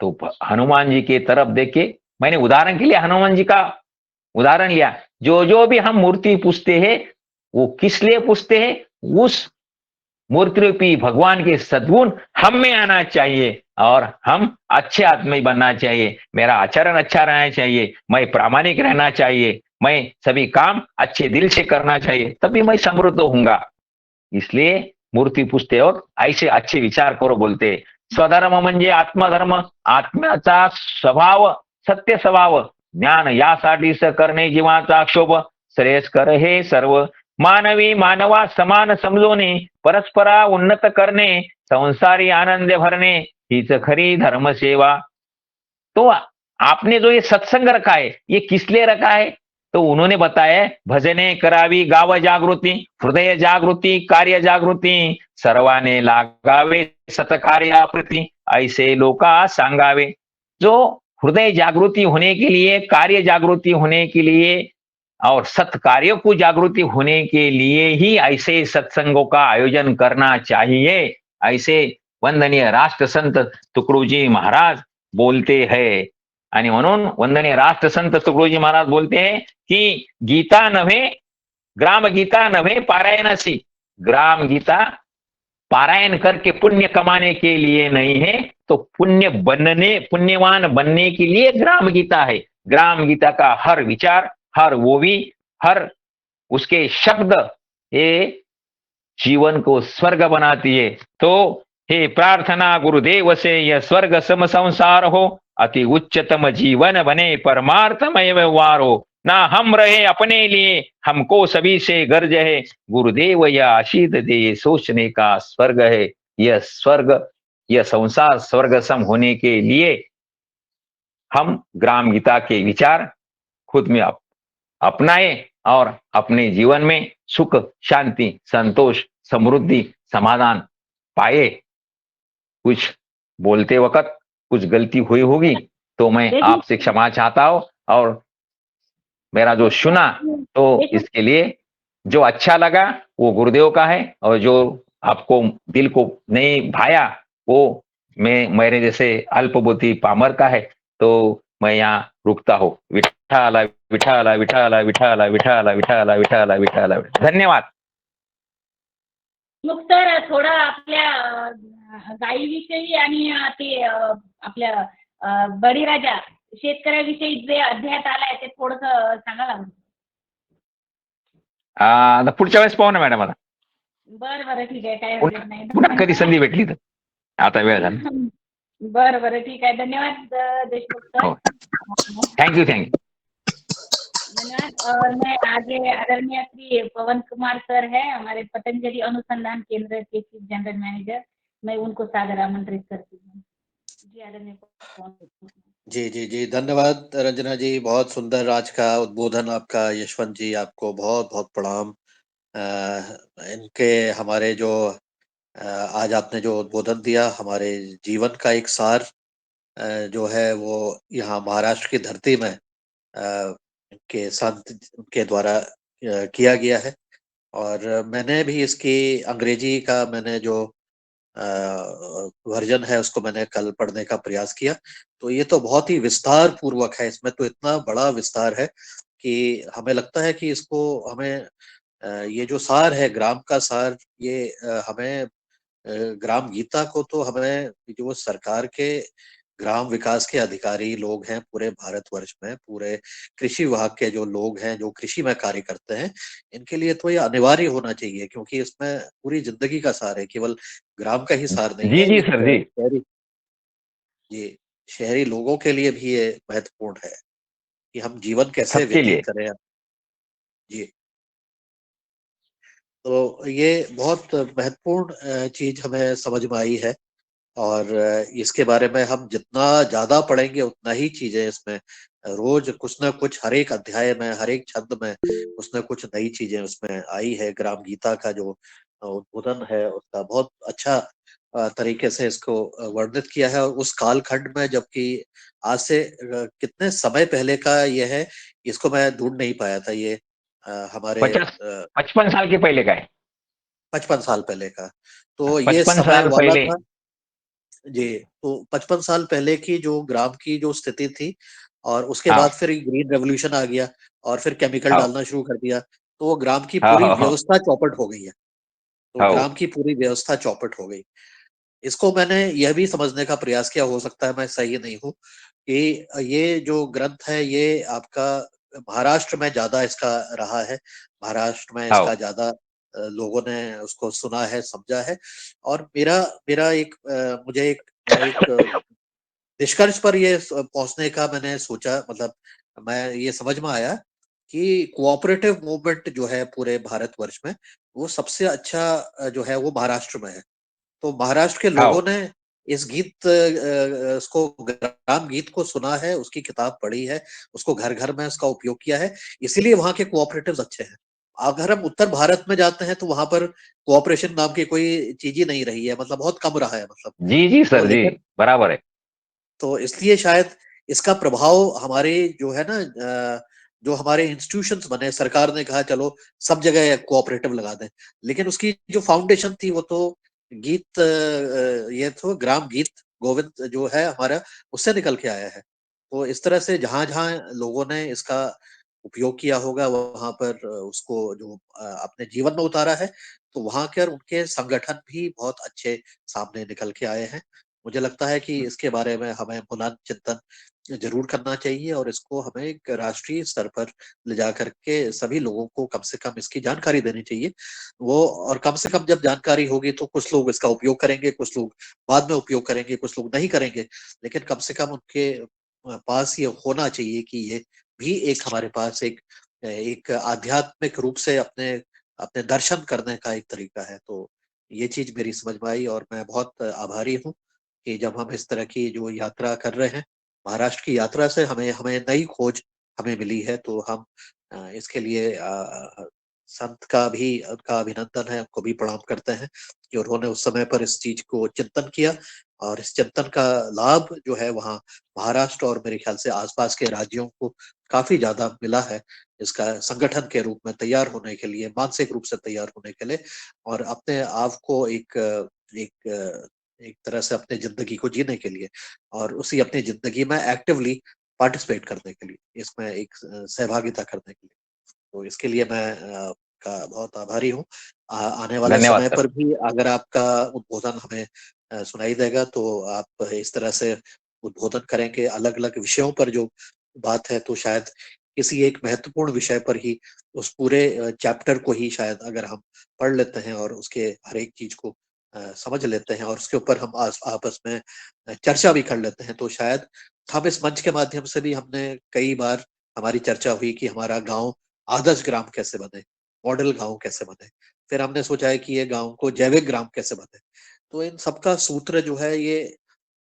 तो हनुमान जी की तरफ देखे, मैंने उदाहरण के लिए हनुमान जी का उदाहरण लिया। जो जो भी हम मूर्ति पूजते हैं, वो किस लिए पूजते हैं? उस मूर्ति रूपी भगवान के सद्गुण हम में आना चाहिए और हम अच्छे आदमी बनना चाहिए। मेरा आचरण अच्छा रहना चाहिए, मैं प्रामाणिक रहना चाहिए, मैं सभी काम अच्छे दिल से करना चाहिए, तभी मैं समृद्ध होऊंगा। इसलिए मूर्ती पूजते वक्त ऐसे अच्छे विचार करो बोलते। स्वधर्म म्हणजे आत्मधर्म, आत्म्याचा स्वभाव सत्य स्वभाव, ज्ञान यासाठी करणे जीवाचा क्षोभ, श्रेयस्कर हे सर्व मानवी मानवा समान समजूने परस्परा उन्नत करणे, संसारी आनंद भरणे, हीच खरी धर्मसेवा। तो आपने जो ये सत्संग रखा है, ये किस लिए रखा है? तो उन्होंने बताया, भजने करावी गाव जागृती, हृदय जागृती कार्य जागृती, सर्वाने लागावे सत्कार्याप्रती, ऐसे लोका सांगावे। जो हृदय जागृति होने के लिए, कार्य जागृति होने के लिए और सत्कार्य को जागृति होने के लिए ही ऐसे सत्संगों का आयोजन करना चाहिए, ऐसे वंदनीय राष्ट्रसंत तुकडोजी महाराज बोलते हैं। आणि म्हणून वंदनीय राष्ट्रसंत तुकडोजी महाराज बोलते हैं की गीता नव्हे, ग्राम गीता नव्हे पारायणासी। ग्राम गीता पारायण करके पुण्य कमाने के लिए नहीं है, तो पुण्यवान बनने के लिए ग्राम गीता है। ग्राम गीता का हर विचार, हर ओवी, हर उसके शब्द, ये जीवन को स्वर्ग बनाती है। तो हे प्रार्थना गुरुदेव से यह स्वर्ग सम संसार हो, अति उच्चतम जीवन बने परमार्थमय व्यवहार हो। ना हम रहे अपने लिए, हमको सभी से गर्ज है, गुरुदेव यह आशीष दे सोचने का स्वर्ग है। यह स्वर्ग, यह संसार स्वर्ग सम होने के लिए हम ग्राम गीता के विचार खुद में अपनाए और अपने जीवन में सुख शांति संतोष समृद्धि समाधान पाए। कुछ बोलते वक्त कुछ गलती हुई होगी तो मैं आपसे क्षमा चाहता हूं, और मेरा जो सुना तो इसके लिए जो अच्छा लगा वो गुरुदेव का है, और जो आपको दिल को नहीं भाया वो मेरे जैसे अल्पबुद्धि पामर का है। तो मैं यहाँ रुकता हूँ। विठाला विठाला विठाला विठाला विठाला विठाला विठाला विठाला। धन्यवाद। मग सर थोडं आपल्या गायीविषयी आणि ते आपल्या बळीराजा शेतकऱ्याविषयी जे अध्यायात आलाय ते थोडस सांगा लागलं. पुढच्या वेळेस पाहू ना मॅडम. आता बरं ठीक आहे, काय हरकत नाही. पुन्हा कधी संधी भेटली तर. आता वेळ झाला. बरं ठीक आहे. धन्यवाद देशमुख सर. थँक्यू. धन्यवाद। और मैं आगे आदरणीय श्री पवन कुमार सर है, हमारे पतंजलि अनुसंधान केंद्र के चीफ जनरल मैनेजर, मैं उनको सादर आमंत्रित करती हूँ। जी आदरणीय। जी धन्यवाद रंजना जी, बहुत सुंदर आज का उद्बोधन आपका। यशवंत जी आपको बहुत बहुत प्रणाम। इनके हमारे जो आज आपने जो उद्बोधन दिया, हमारे जीवन का एक सार जो है वो यहाँ महाराष्ट्र की धरती में के संत के द्वारा किया गया है। और मैंने भी इसकी अंग्रेजी का मैंने जो वर्जन है उसको मैंने कल पढ़ने का प्रयास किया। तो ये तो बहुत ही विस्तार पूर्वक है, इसमें तो इतना बड़ा विस्तार है कि हमें लगता है कि इसको हमें ये जो सार है, ग्राम का सार, ये हमें ग्राम गीता को तो हमें जो सरकार के ग्राम विकास के अधिकारी लोग हैं पूरे भारतवर्ष में, पूरे कृषि विभाग के जो लोग हैं जो कृषि में कार्य करते हैं, इनके लिए तो ये अनिवार्य होना चाहिए, क्योंकि इसमें पूरी जिंदगी का सार है, केवल ग्राम का ही सार नहीं जी है। जी एक सर जी। ये शहरी लोगों के लिए भी ये महत्वपूर्ण है कि हम जीवन कैसे सबके व्यतीत लिए। करें। जी। तो ये बहुत महत्वपूर्ण चीज हमें समझ में आई है। और इसके बारे में हम जितना ज्यादा पढ़ेंगे उतना ही चीजें इसमें रोज कुछ ना कुछ, हर एक अध्याय में, हर एक छंद में कुछ ना कुछ नई चीजें उसमें आई है। ग्राम गीता का जो उद्बोधन है उसका बहुत अच्छा तरीके से इसको वर्णित किया है। और उस कालखंड में, जबकि आज से कितने समय पहले का ये है, इसको मैं ढूंढ नहीं पाया था। ये हमारे 50-55 साल के पहले का है। 55 साल पहले का। तो ये 55 साल समय वाला पहले। था। जी। तो 55 साल पहले की जो ग्राम की जो स्थिति थी, और उसके बाद हाँ फिर ग्रीन रेवोल्यूशन आ गया और फिर केमिकल हाँ डालना शुरू कर दिया, तो वो ग्राम की हाँ पूरी हाँ हाँ व्यवस्था चौपट हो गई है। तो हाँ। ग्राम की पूरी व्यवस्था चौपट हो गई। इसको मैंने यह भी समझने का प्रयास किया, हो सकता है मैं सही नहीं हूँ, कि ये जो ग्रंथ है ये आपका महाराष्ट्र में ज्यादा इसका रहा है। महाराष्ट्र में इसका हाँ ज्यादा लोगों ने उसको सुना है, समझा है। और मेरा मेरा एक मुझे एक निष्कर्ष पर ये पहुंचने का मैंने सोचा, मतलब मैं ये समझ में आया कि कोऑपरेटिव मूवमेंट जो है पूरे भारतवर्ष में, वो सबसे अच्छा जो है वो महाराष्ट्र में है। तो महाराष्ट्र के लोगों हाँ। ने इस उसको ग्राम गीत को सुना है, उसकी किताब पढ़ी है, उसको घर घर में उसका उपयोग किया है, इसीलिए वहां के कोऑपरेटिव्स अच्छे हैं। अगर हम उत्तर भारत में जाते हैं तो वहां पर कोऑपरेशन नाम की कोई चीज ही नहीं रही है, मतलब बहुत कम रहा है, मतलब। जी जी तो सर जी। लेकिन बराबर है। तो इसलिए शायद इसका प्रभाव हमारे जो है ना, जो हमारे इंस्टीट्यूशंस बने, सरकार ने कहा चलो सब जगह कोऑपरेटिव लगा दें, लेकिन उसकी जो फाउंडेशन थी वो तो ये तो ग्राम गीत गोविंद जो है हमारा, उससे निकल के आया है। तो इस तरह से जहां जहां लोगों ने इसका उपयोग किया होगा वहां पर उसको जो अपने जीवन में उतारा है, तो वहां के और उनके संगठन भी बहुत अच्छे सामने निकल के आए हैं। मुझे लगता है कि इसके बारे में हमें पुनः चिंतन जरूर करना चाहिए, और इसको हमें एक राष्ट्रीय स्तर पर ले जा करके सभी लोगों को कम से कम इसकी जानकारी देनी चाहिए। वो, और कम से कम जब जानकारी होगी तो कुछ लोग इसका उपयोग करेंगे, कुछ लोग बाद में उपयोग करेंगे, कुछ लोग नहीं करेंगे, लेकिन कम से कम उनके पास ये होना चाहिए कि ये भी एक हमारे पास एक एक आध्यात्मिक रूप से अपने अपने दर्शन करने का एक तरीका है। तो ये चीज मेरी समझ में आई, और मैं बहुत आभारी हूँ कि जब हम इस तरह की जो यात्रा कर रहे हैं, महाराष्ट्र की यात्रा से हमें हमें नई खोज हमें मिली है, तो हम इसके लिए संत का भी उनका अभिनंदन है, उनको भी प्रणाम करते हैं कि उन्होंने उस समय पर इस चीज को चिंतन किया, और इस चिंतन का लाभ जो है वहाँ महाराष्ट्र और मेरे ख्याल से आसपास के राज्यों को काफी ज्यादा मिला है, इसका संगठन के रूप में तैयार होने के लिए, मानसिक रूप से तैयार होने के लिए, और अपने आप को एक एक तरह से अपने जिंदगी को जीने के लिए, और उसी अपनी जिंदगी में एक्टिवली पार्टिसिपेट करने के लिए, इसमें एक सहभागिता करने के लिए। तो इसके लिए मैं का बहुत आभारी हूँ। आने वाले धन्यवाद समय सर। पर भी अगर आपका उद्बोधन हमें सुनाई देगा तो आप इस तरह से उद्बोधन करेंगे अलग अलग विषयों पर, जो बात है तो शायद किसी एक महत्वपूर्ण विषय पर ही, उस पूरे चैप्टर को ही शायद अगर हम पढ़ लेते हैं और उसके हर एक चीज को समझ लेते हैं, और उसके ऊपर हम आपस में चर्चा भी कर लेते हैं, तो शायद हम इस मंच के माध्यम से भी, हमने कई बार हमारी चर्चा हुई कि हमारा गांव आदर्श ग्राम कैसे बने, मॉडल गांव कैसे बने। फिर हमने सोचा है कि ये गांव को जैविक ग्राम कैसे बने। तो इन सबका सूत्र जो है ये,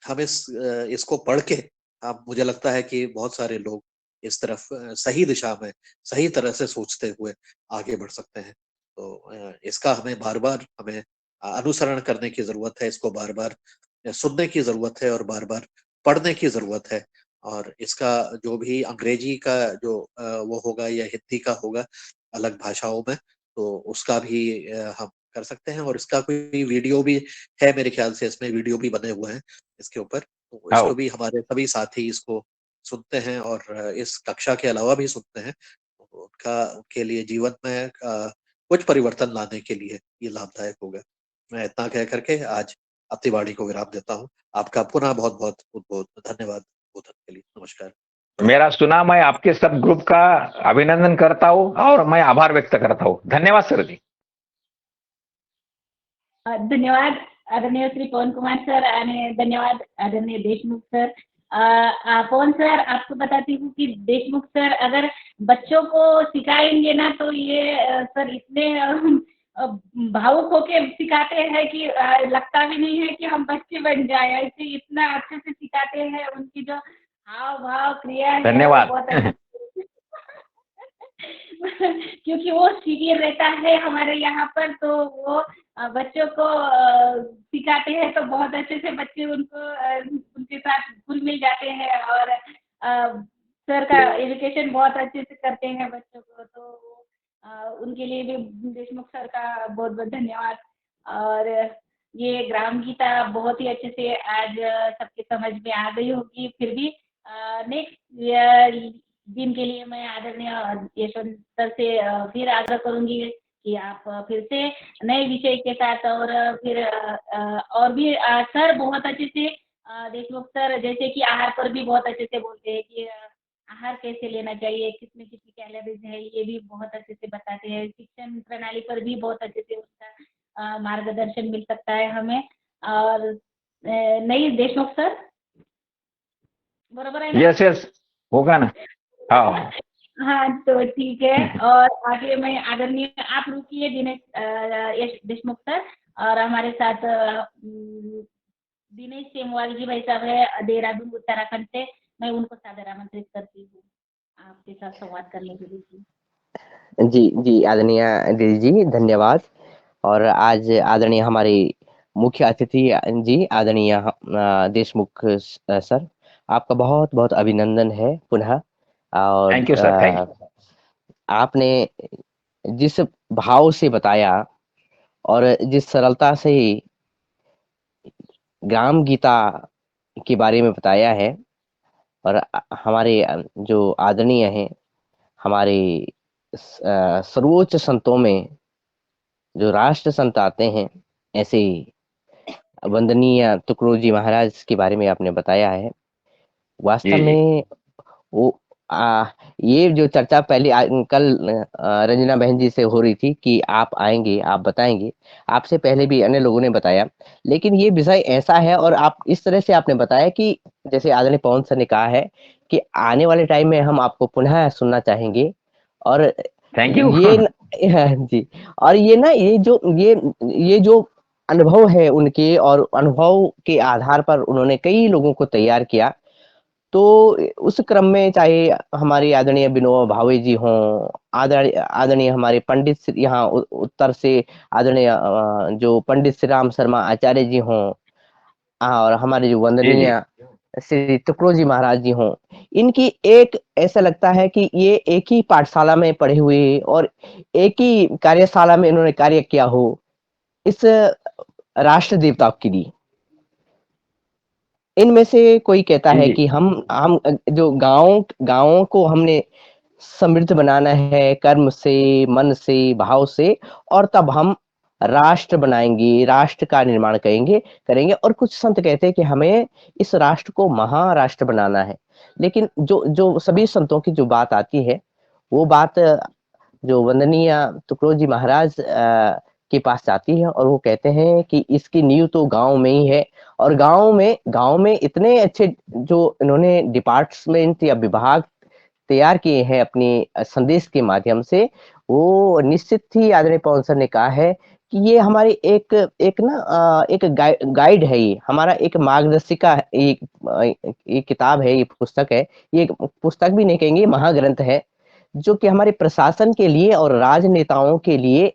हम इसको पढ़ के, अब मुझे लगता है कि बहुत सारे लोग इस तरफ सही दिशा में सही तरह से सोचते हुए आगे बढ़ सकते हैं। तो इसका हमें बार बार हमें अनुसरण करने की जरूरत है, इसको बार बार सुनने की जरूरत है, और बार बार पढ़ने की जरूरत है। और इसका जो भी अंग्रेजी का जो वो होगा या हिंदी का होगा अलग भाषाओं में, तो उसका भी हम कर सकते हैं, और इसका कोई वीडियो भी है मेरे ख्याल से, इसमें वीडियो भी बने हुए हैं इसके ऊपर, तो आओ इसको भी हमारे सभी साथी इसको सुनते हैं और इस कक्षा के अलावा भी सुनते हैं। तो उनके लिए जीवन में कुछ परिवर्तन लाने के लिए ये लाभदायक होगा। मैं इतना कह करके आज अपनी वाणी को विराम देता हूँ। आपका पुनः बहुत बहुत धन्यवाद उद्बोधन के लिए। नमस्कार। मेरा सुना, मैं आपके सब ग्रुप का अभिनंदन करता हूँ और मैं आभार व्यक्त करता हूँ। धन्यवाद सर जी। धन्यवाद आदरणीय श्री पवन कुमार सर आणि धन्यवाद आदरणीय देशमुख सर। पवन सर, आपको बताती हूँ कि देशमुख सर अगर बच्चों को सिखाएंगे ना तो ये सर इतने भावुक होके सिखाते हैं कि लगता भी नहीं है कि हम बच्चे बन जाए, ऐसे इतना अच्छे से सिखाते हैं। उनकी जो हाव भाव क्रिया है वो धन्यवाद। बहुत अच्छी क्योंकि वो शिविर रहता है हमारे यहाँ पर, तो वो बच्चों को सिखाते हैं तो बहुत अच्छे से बच्चे उनको उनके साथ घुल मिल जाते हैं और सर का एजुकेशन बहुत अच्छे से करते हैं बच्चों को। तो उनके लिए भी देशमुख सर का बहुत बहुत धन्यवाद। और ये ग्राम गीता बहुत ही अच्छे से आज सबके समझ में आ गई होगी। फिर भी नेक्स्ट दिन के लिए मैं आदरणीय यशवंत सर से फिर आग्रह करूंगी कि आप फिर से नए विषय के साथ और फिर और भी सर बहुत अच्छे से देशमुख सर जैसे कि आहार पर भी बहुत अच्छे से बोलते हैं कि आहार कैसे लेना चाहिए, किसमें कितनी कैलोरीज है, ये भी बहुत अच्छे से बताते हैं। शिक्षण प्रणाली पर भी बहुत अच्छे से उसका मार्गदर्शन मिल सकता है हमें। और नहीं देशमुख सर, बरोबर है ना? यस होगा ना। हाँ हाँ तो ठीक है। और आगे मैं आदरणीय आप रुकिए दिनेश देशमुख सर, और हमारे साथ दिनेश सेमवाल जी भाई साहब है देहरादून उत्तराखंड से, मैं उनको सादर आमंत्रित करती हूँ आपके साथ संवाद करने के लिए। जी आदरणीय दीदी जी धन्यवाद। और आज आदरणीय हमारे मुख्य अतिथि जी आदरणीय देशमुख सर, आपका बहुत बहुत अभिनंदन है पुनः। और thank you sir, thank you. आपने जिस भाव से बताया और जिस सरलता से ग्राम गीता के बारे में बताया है, और हमारे जो आदरणीय हैं, हमारे सर्वोच्च संतों में जो राष्ट्र संत आते हैं, ऐसे वंदनीय तुकडोजी महाराज के बारे में आपने बताया है। वास्तव जी में वो ये जो चर्चा पहले कल रंजना बहन जी से हो रही थी कि आप आएंगे, आप बताएंगे, आपसे पहले भी अन्य लोगों ने बताया, लेकिन ये विषय ऐसा है और आप इस तरह से आपने बताया कि जैसे आदरणीय पवन सर ने कहा है कि आने वाले टाइम में हम आपको पुनः सुनना चाहेंगे। और थैंक यू। ये जी, और ये ना ये जो अनुभव है उनके, और अनुभव के आधार पर उन्होंने कई लोगों को तैयार किया। तो उस क्रम में चाहे हमारे आदरणीय विनोबा भावे जी हों, आदरणीय हमारे पंडित यहाँ उत्तर से आदरणीय जो पंडित श्री राम शर्मा आचार्य जी हों, और हमारे जो जी वंदनीय श्री तुकडोजी महाराज जी हों, इनकी एक ऐसा लगता है कि ये एक ही पाठशाला में पढ़े हुए और एक ही कार्यशाला में इन्होंने कार्य किया हो इस राष्ट्र देवता के लिए। इनमें से कोई कहता है जी कि हम जो गाँवों को हमने समृद्ध बनाना है कर्म से, मन से, भाव से, और तब हम राष्ट्र बनाएंगे, राष्ट्र का निर्माण करेंगे। और कुछ संत कहते हैं कि हमें इस राष्ट्र को महाराष्ट्र बनाना है। लेकिन जो सभी संतों की जो बात आती है, वो बात जो वंदनीय तुकडोजी महाराज के पास जाती है, और वो कहते हैं कि इसकी नींव तो गांव में ही है। और गांव में इतने अच्छे जो इन्होंने डिपार्टमेंट या विभाग तैयार किए हैं अपने संदेश के माध्यम से, वो निश्चित ही आदरणीय पवन सर ने कहा है कि ये हमारी एक गाइड है, ये हमारा एक मार्गदर्शिका, एक किताब है, ये पुस्तक है, ये पुस्तक भी नहीं कहेंगे, महाग्रंथ है, जो कि हमारे प्रशासन के लिए और राजनेताओं के लिए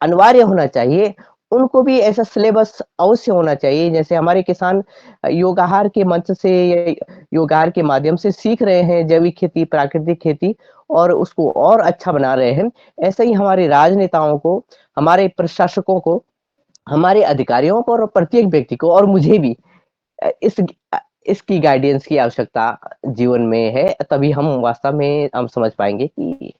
अनिवार्य होना चाहिए। उनको भी ऐसा सिलेबस अवश्य होना चाहिए। जैसे हमारे किसान योगाहार के मंच से, योगाहार के माध्यम से सीख रहे हैं जैविक खेती, प्राकृतिक खेती, और उसको और अच्छा बना रहे हैं। ऐसे ही हमारे राजनेताओं को, हमारे प्रशासकों को, हमारे अधिकारियों को और प्रत्येक व्यक्ति को और मुझे भी अ, इस इसकी गाइडेंस की आवश्यकता जीवन में है। तभी हम वास्तव में हम समझ पाएँगे कि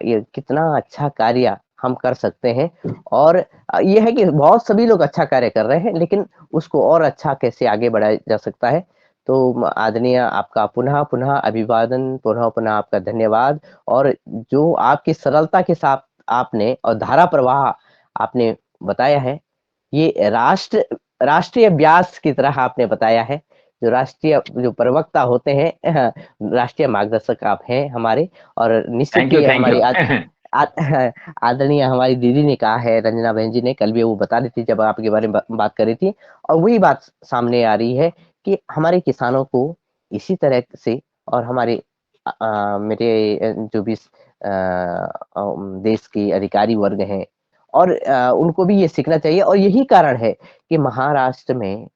ये कितना अच्छा कार्य हम कर सकते हैं। और ये है कि बहुत सभी लोग अच्छा कार्य कर रहे हैं, लेकिन उसको और अच्छा कैसे आगे बढ़ाया जा सकता है। तो आदरणीय आपका पुनः-पुनः अभिवादन, पुनः-पुनः आपका धन्यवाद। और जो आपकी सरलता के साथ आपने और धारा प्रवाह आपने बताया है, ये राष्ट्रीय व्यास की तरह आपने बताया है। जो राष्ट्रीय जो प्रवक्ता होते हैं, राष्ट्रीय मार्गदर्शक आप हैं हमारे। और निश्चित ही थैंक यू। हमारी आदरणीय हमारी दीदी ने कहा है, रंजना बहन जी ने कल भी वो बता रही थी जब आपके बारे में बात कर रही थी, और वही बात सामने आ रही है कि हमारे किसानों को इसी तरह से, और हमारे मेरे जो भी देश के अधिकारी वर्ग हैं, और उनको भी ये सीखना चाहिए। और यही कारण है कि महाराष्ट्र में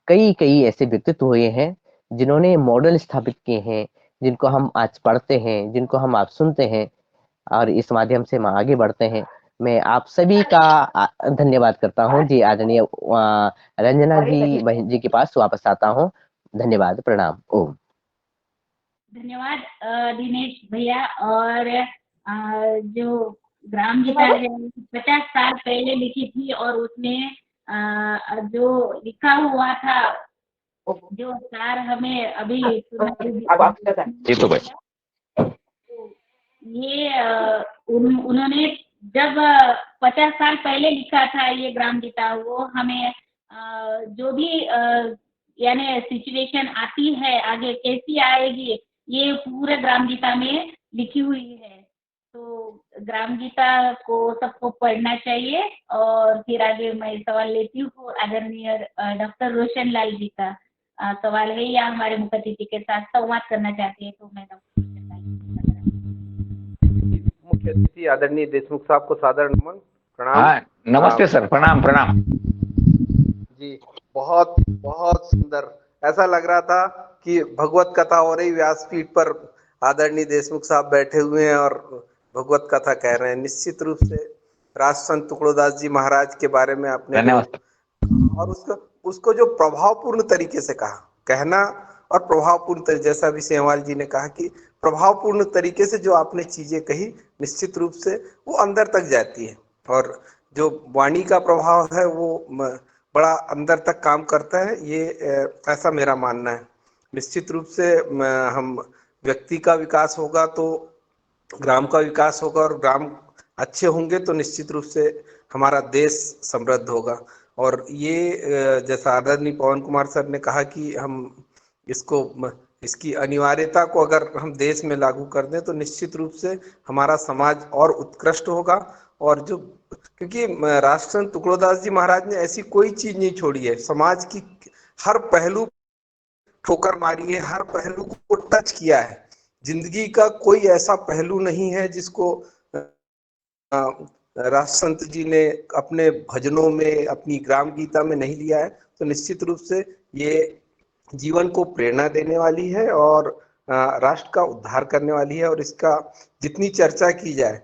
कई ऐसे व्यक्तित्व हुए हैं जिन्होंने मॉडल स्थापित किए हैं, जिनको हम आज पढ़ते हैं, जिनको हम आज सुनते हैं, और इस माध्यम से हम आगे बढ़ते हैं। मैं आप सभी का धन्यवाद करता हूँ जी। आदरणीय रंजना जी बहन जी के पास वापस आता हूँ। धन्यवाद, प्रणाम, ओम। धन्यवाद दिनेश भैया। और जो ग्राम गीता है 50 साल पहले लिखी थी, और उसमें जो लिखा हुआ था, जो सार हमें अभी ये तो भाई ये उन्होंने जब 50 साल पहले लिखा था ये ग्राम गीता, वो हमें जो भी यानी सिचुएशन आती है आगे कैसी आएगी, ये पूरे ग्राम गीता में लिखी हुई है। तो ग्राम गीता को सबको पढ़ना चाहिए। और फिर आगे मैं सवाल लेती हूँ आदरणीय डॉक्टर रोशन लाल जी का सवाल है, या हमारे मुख्य अतिथि के साथ संवाद करना चाहते हैं, तो मैं डॉक्टर रोशन लाल जी मुख्य अतिथि आदरणीय देशमुख साहब को सादर नमन, प्रणाम। हाँ, नमस्ते सर, प्रणाम प्रणाम जी, बहुत बहुत सुंदर। ऐसा लग रहा था कि भगवत कथा हो रही, व्यासपीठ पर आदरणीय देशमुख साहब बैठे हुए हैं और भगवत कथा कह रहे हैं। निश्चित रूप से राष्ट्रसंत तुकडोदास जी महाराज के बारे में आपने जो, धन्यवाद। और उसको जो प्रभावपूर्ण तरीके से कहा, कहना और प्रभावपूर्ण तरीके, जैसा भी सेहवाल जी ने कहा कि प्रभावपूर्ण तरीके से जो आपने चीजें कही, निश्चित रूप से वो अंदर तक जाती है। और जो वाणी का प्रभाव है वो बड़ा अंदर तक काम करता है, ये ऐसा मेरा मानना है। निश्चित रूप से हम व्यक्ति का विकास होगा तो ग्राम का विकास होगा, और ग्राम अच्छे होंगे तो निश्चित रूप से हमारा देश समृद्ध होगा। और ये जैसा आदरणीय पवन कुमार सर ने कहा कि हम इसकी अनिवार्यता को अगर हम देश में लागू कर दें तो निश्चित रूप से हमारा समाज और उत्कृष्ट होगा। और जो, क्योंकि राष्ट्रसंत तुकडोदास जी महाराज ने ऐसी कोई चीज नहीं छोड़ी है, समाज की हर पहलू ठोकर मारी है, हर पहलू को टच किया है। जिंदगी का कोई ऐसा पहलू नहीं है जिसको राष्ट्रसंत जी ने अपने भजनों में, अपनी ग्राम गीता में नहीं लिया है। तो निश्चित रूप से ये जीवन को प्रेरणा देने वाली है और राष्ट्र का उद्धार करने वाली है। और इसका जितनी चर्चा की जाए,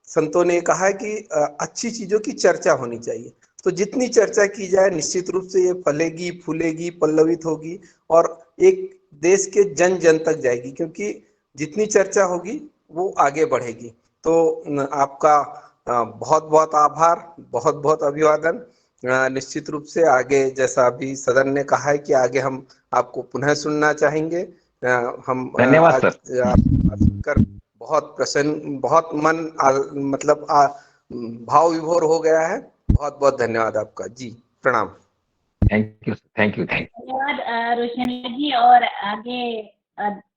संतों ने कहा है कि अच्छी चीजों की चर्चा होनी चाहिए, तो जितनी चर्चा की जाए निश्चित रूप से ये फलेगी, फूलेगी, पल्लवित होगी और एक देश के जन जन तक जाएगी, क्योंकि जितनी चर्चा होगी वो आगे बढ़ेगी। तो आपका बहुत बहुत आभार, बहुत बहुत अभिवादन। निश्चित रूप से आगे, जैसा अभी सदन ने कहा है कि आगे हम आपको पुनः सुनना चाहेंगे। हम धन्यवाद आज कर बहुत प्रसन्न, बहुत मन मतलब भाव विभोर हो गया है। बहुत बहुत धन्यवाद आपका जी, प्रणाम। Thank you thank you. धन्यवाद रोशन जी। और आगे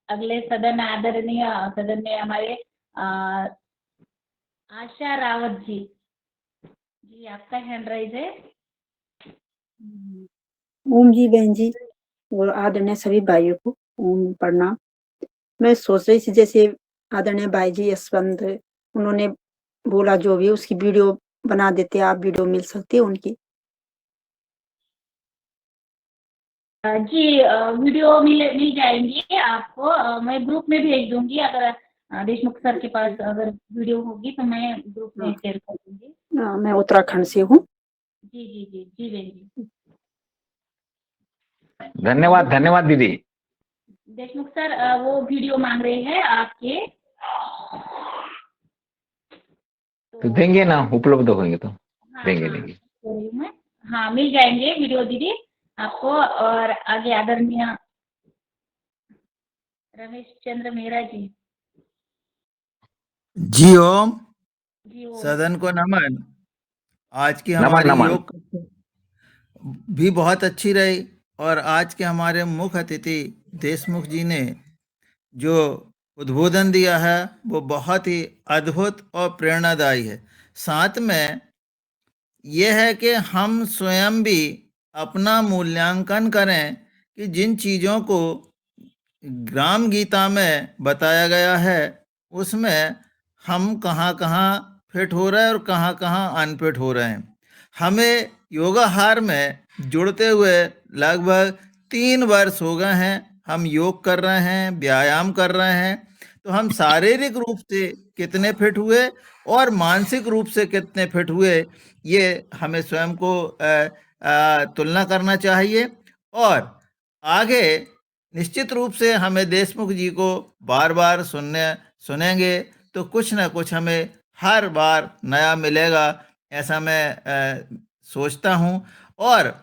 अगले सदन आदरणीय सदन में हमारे आशा रावत जी, आपका हैंड राइज है। ओम जी बहन जी और आदरणीय सभी भाइयों को ओम प्रणाम। मैं सोच रही थी जैसे आदरणीय भाई जी यशवंत, उन्होंने बोला जो भी उसकी वीडियो बना देते, आप वीडियो मिल सकती है उनकी। जी वीडियो मिल जाएंगी आपको, मैं ग्रुप में भेज दूंगी। अगर देशमुख सर के पास अगर वीडियो होगी तो मैं ग्रुप में शेयर कर दूंगी। मैं उत्तराखंड से हूँ। जी जी जी जी बहन जी। धन्यवाद धन्यवाद दीदी। देशमुख सर वो वीडियो मांग रहे हैं आपके, तो देंगे ना, उपलब्ध होंगे तो हाँ देंगे हाँ देंगे। बोल रही हूँ मैं, हाँ मिल जाएंगे वीडियो दीदी आपको। और आगे आदरणीय रमेश चंद्र मेहरा जी। जी ओम। जी ओम। सदन को नमन। आज की नमन हमारी नमन। योग भी बहुत अच्छी रही, और आज के हमारे मुख्य अतिथि देशमुख जी ने जो उद्बोधन दिया है वो बहुत ही अद्भुत और प्रेरणादायी है। साथ में ये है कि हम स्वयं भी अपना मूल्यांकन करें कि जिन चीज़ों को ग्राम गीता में बताया गया है उसमें हम कहाँ कहाँ फिट हो रहे हैं और कहाँ कहाँ अनफिट हो रहे हैं। हमें योगाहार में जुड़ते हुए लगभग 3 वर्ष हो गए हैं। हम योग कर रहे हैं, व्यायाम कर रहे हैं, तो हम शारीरिक रूप से कितने फिट हुए और मानसिक रूप से कितने फिट हुए, ये हमें स्वयं को तुलना करना चाहिए। और आगे निश्चित रूप से हमें देशमुख जी को बार बार सुनेंगे तो कुछ ना कुछ हमें हर बार नया मिलेगा, ऐसा मैं सोचता हूँ। और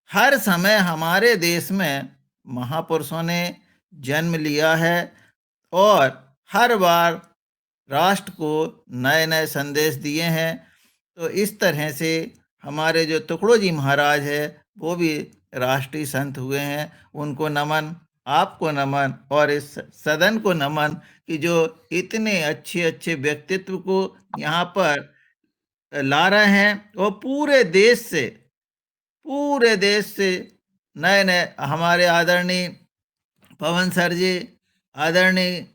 हर समय हमारे देश में महापुरुषों ने जन्म लिया है और हर बार राष्ट्र को नए नए संदेश दिए हैं। तो इस तरह से हमारे जो टुकड़ो जी महाराज है वो भी राष्ट्रीय संत हुए हैं। उनको नमन, आपको नमन, और इस सदन को नमन कि जो इतने अच्छे अच्छे व्यक्तित्व को यहाँ पर ला रहे हैं। वो पूरे देश से नए नए हमारे आदरणीय पवन सर जी, आदरणीय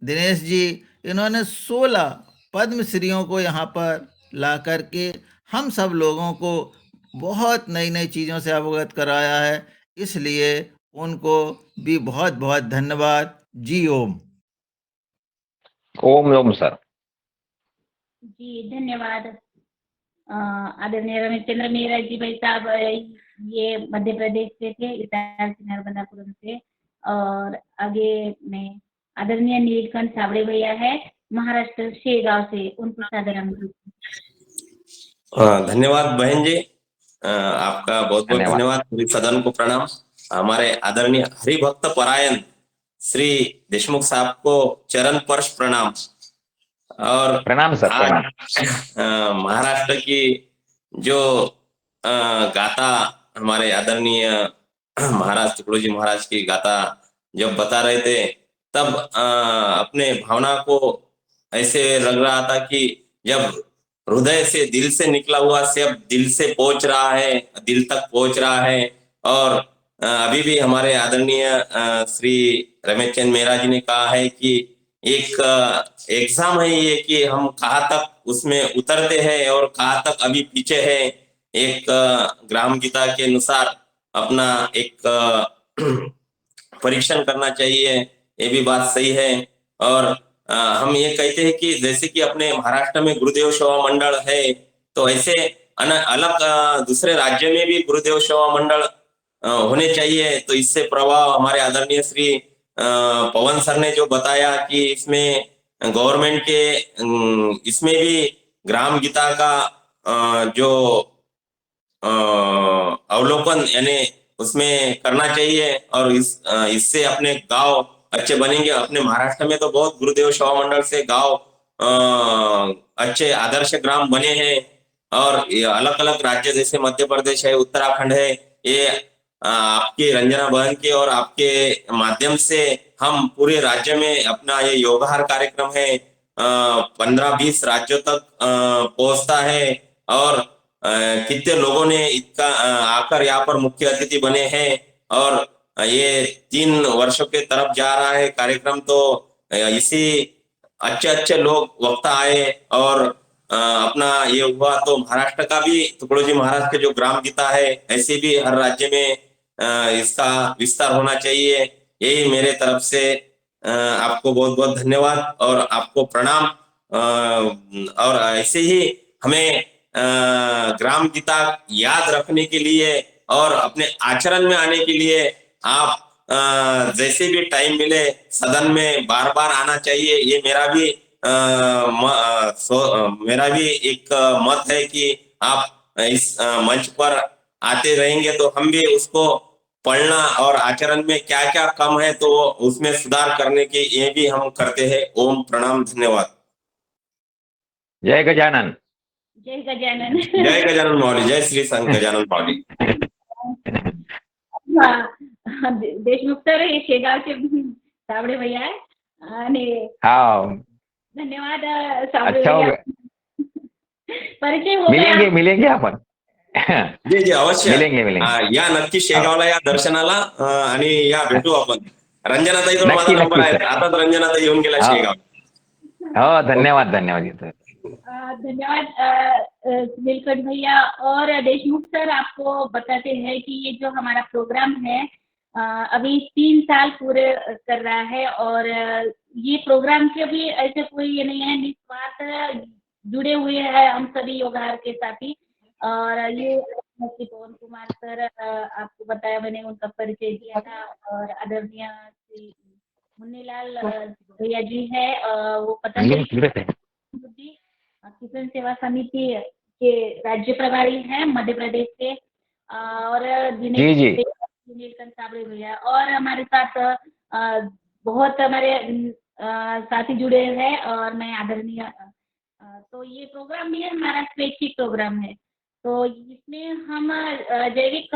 दिनेश जी, इन्होंने 16 पद्मश्रियों को यहाँ पर ला करके हम सब लोगों को बहुत नई नई चीज़ों से अवगत कराया है। इसलिए उनको भी बहुत बहुत धन्यवाद। जी ओम। ओम ओम सर। जी धन्यवाद। आदरणीय रमेश चंद्र मेहरा जी भाई साहब, ये मध्य प्रदेश से थे, इटारसी नर्मदापुरम से। और आगे में आदरणीय नीलकंठ साबड़े भैया है, महाराष्ट्र शेगांव से, उनको सादर अनुरोध। धन्यवाद बहन जी, आपका बहुत बहुत धन्यवाद। पूरी सदन को प्रणाम। हमारे आदरणीय हरिभक्त परायण श्री देशमुख साहब को चरण स्पर्श प्रणाम। और प्रणाम सर, प्रणाम। महाराष्ट्र की जो गाथा हमारे आदरणीय महाराज टुकड़ो जी महाराज की गाथा जब बता रहे थे तब अपने भावना को ऐसे लग रहा था कि जब हृदय से, दिल से निकला हुआ सब दिल से पहुंच रहा है, दिल तक पहुंच रहा है। और अभी भी हमारे आदरणीय श्री रमेश चंद्र मेहरा जी ने कहा है कि एक एग्जाम है ये कि हम कहाँ तक उसमें उतरते हैं और कहाँ तक अभी पीछे है। एक ग्राम गीता के अनुसार अपना एक परीक्षण करना चाहिए, ये भी बात सही है। और हम ये कहते हैं कि जैसे कि अपने महाराष्ट्र में गुरुदेव सेवा मंडल है, तो ऐसे अलग दूसरे राज्य में भी गुरुदेव सेवा मंडल होने चाहिए। तो इससे प्रभाव हमारे आदरणीय श्री पवन सर ने जो बताया कि इसमें गवर्नमेंट के इसमें भी ग्राम गीता का जो अवलोकन यानी उसमें करना चाहिए। और इससे अपने गांव अच्छे बनेंगे। अपने महाराष्ट्र में तो बहुत गुरुदेव सेवा मंडल से गांव अच्छे आदर्श ग्राम बने हैं। और अलग अलग राज्य जैसे मध्य प्रदेश है, उत्तराखंड है, ये आपकी रंजना बहन के और आपके माध्यम से हम पूरे राज्य में अपना ये योगाहार कार्यक्रम है 15-20 राज्यों तक पहुंचता है। और कितने लोगों ने इसका आकर यहाँ पर मुख्य अतिथि बने हैं। और ये 3 वर्षों के तरफ जा रहा है कार्यक्रम। तो इसी अच्छे अच्छे लोग वक्ता आए और अपना ये हुआ। तो महाराष्ट्र का भी टुकड़ो जी महाराज के जो ग्राम गीता है, ऐसे भी हर राज्य में इसका विस्तार होना चाहिए। यही मेरे तरफ से आपको बहुत बहुत धन्यवाद और आपको प्रणाम। और ऐसे ही हमें ग्राम गीता याद रखने के लिए और अपने आचरण में आने के लिए आप जैसे भी टाइम मिले सदन में बार बार आना चाहिए। ये मेरा भी एक मत है कि आप इस मंच पर आते रहेंगे तो हम भी उसको पढ़ना और आचरण में क्या क्या कम है तो उसमें सुधार करने की ये भी हम करते हैं। ओम प्रणाम, धन्यवाद। जय गजानन। जय गजानन। जय गजानन माऊली, जय श्री संत गजानन माऊली। देशमुख सर हे शेगावचे साबळे भैया आहे आणि हाँ, धन्यवाद साबळे अच्छा हो भैया। गया। परिचय हो गया। मिलेंगे आपण जी जी अवश्य मिलेंगे या नक्की शेगावला या दर्शनाला आणि या भेटू आपण। रंजनाताईजवळ माझा नक्की नंबर आहे, सर. आताच रंजनाताई येऊन गेला हो शेगाव। हो, धन्यवाद सर। धन्यवाद नीलकंठ भैया। और देशमुख सर आपको बताते हैं कि ये जो हमारा प्रोग्राम है अभी 3 साल पूरे कर रहा है और ये प्रोग्राम के भी ऐसे कोई ये नहीं है, निस्वार्थ जुड़े हुए हैं हम सभी योगहार के साथी। और ये श्री पवन कुमार सर आपको बताया मैंने, उनका परिचय दिया था। और आदरणीय श्री मुन्नीलाल भैया जी है, वो पतंजलि किसान सेवा समिति के राज्य प्रभारी हैं मध्य प्रदेश से। और नीलकंठ साबळे भैया और हमारे साथ बहुत हमारे साथी जुड़े हैं। और मैं आदरणीय तो ये प्रोग्राम भी हमारा स्वैच्छिक प्रोग्राम है। तो इसमें हम जैविक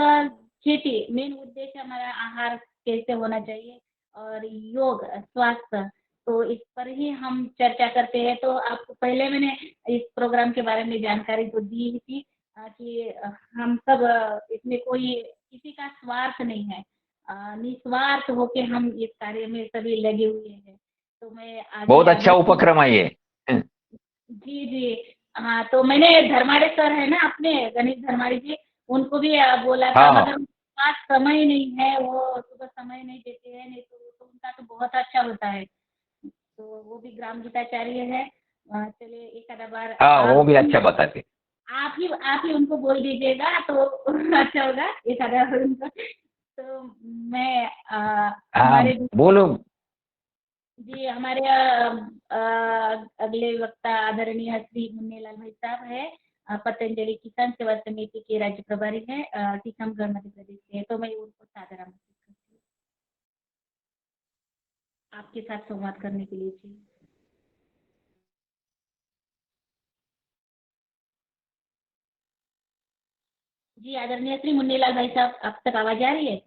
खेती मेन उद्देश्य हमारा आहार कैसे होना चाहिए और योग स्वास्थ्य, तो इस पर ही हम चर्चा करते हैं। तो आपको पहले मैंने इस प्रोग्राम के बारे में जानकारी तो दी ही थी कि हम सब इसमें कोई किसी का स्वार्थ नहीं है, निस्वार्थ होके हम इस कार्य में सभी लगे हुए हैं। तो मैं बहुत अच्छा उपक्रम है ये। जी जी हाँ, तो मैंने धर्माड़े सर है ना अपने गणेश धर्माड़े जी, उनको भी बोला था, हाँ। मगर उनके पास समय नहीं है, वो सुबह समय नहीं देते हैं, नहीं तो उनका तो बहुत अच्छा होता है। तो वो भी ग्राम गीताचार्य है। चलिए एक आधा बार हाँ, वो भी अच्छा बताते। आप ही उनको बोल दीजिएगा तो अच्छा होगा एक आधा बार उनको। तो मैं हमारे बोलो जी हमारे अगले वक्ता आदरणीय श्री मुन्नीलाल भाई साहब है, पतंजलि किसान सेवा समिति के राज्य प्रभारी है, टीकमगढ़ मध्य प्रदेश से। तो मैं उनको सादर आमंत्रित करती हूँ आपके साथ संवाद करने के लिए। जी आदरणीय श्री मुन्नीलाल भाई साहब, आप तक आवाज आ रही है?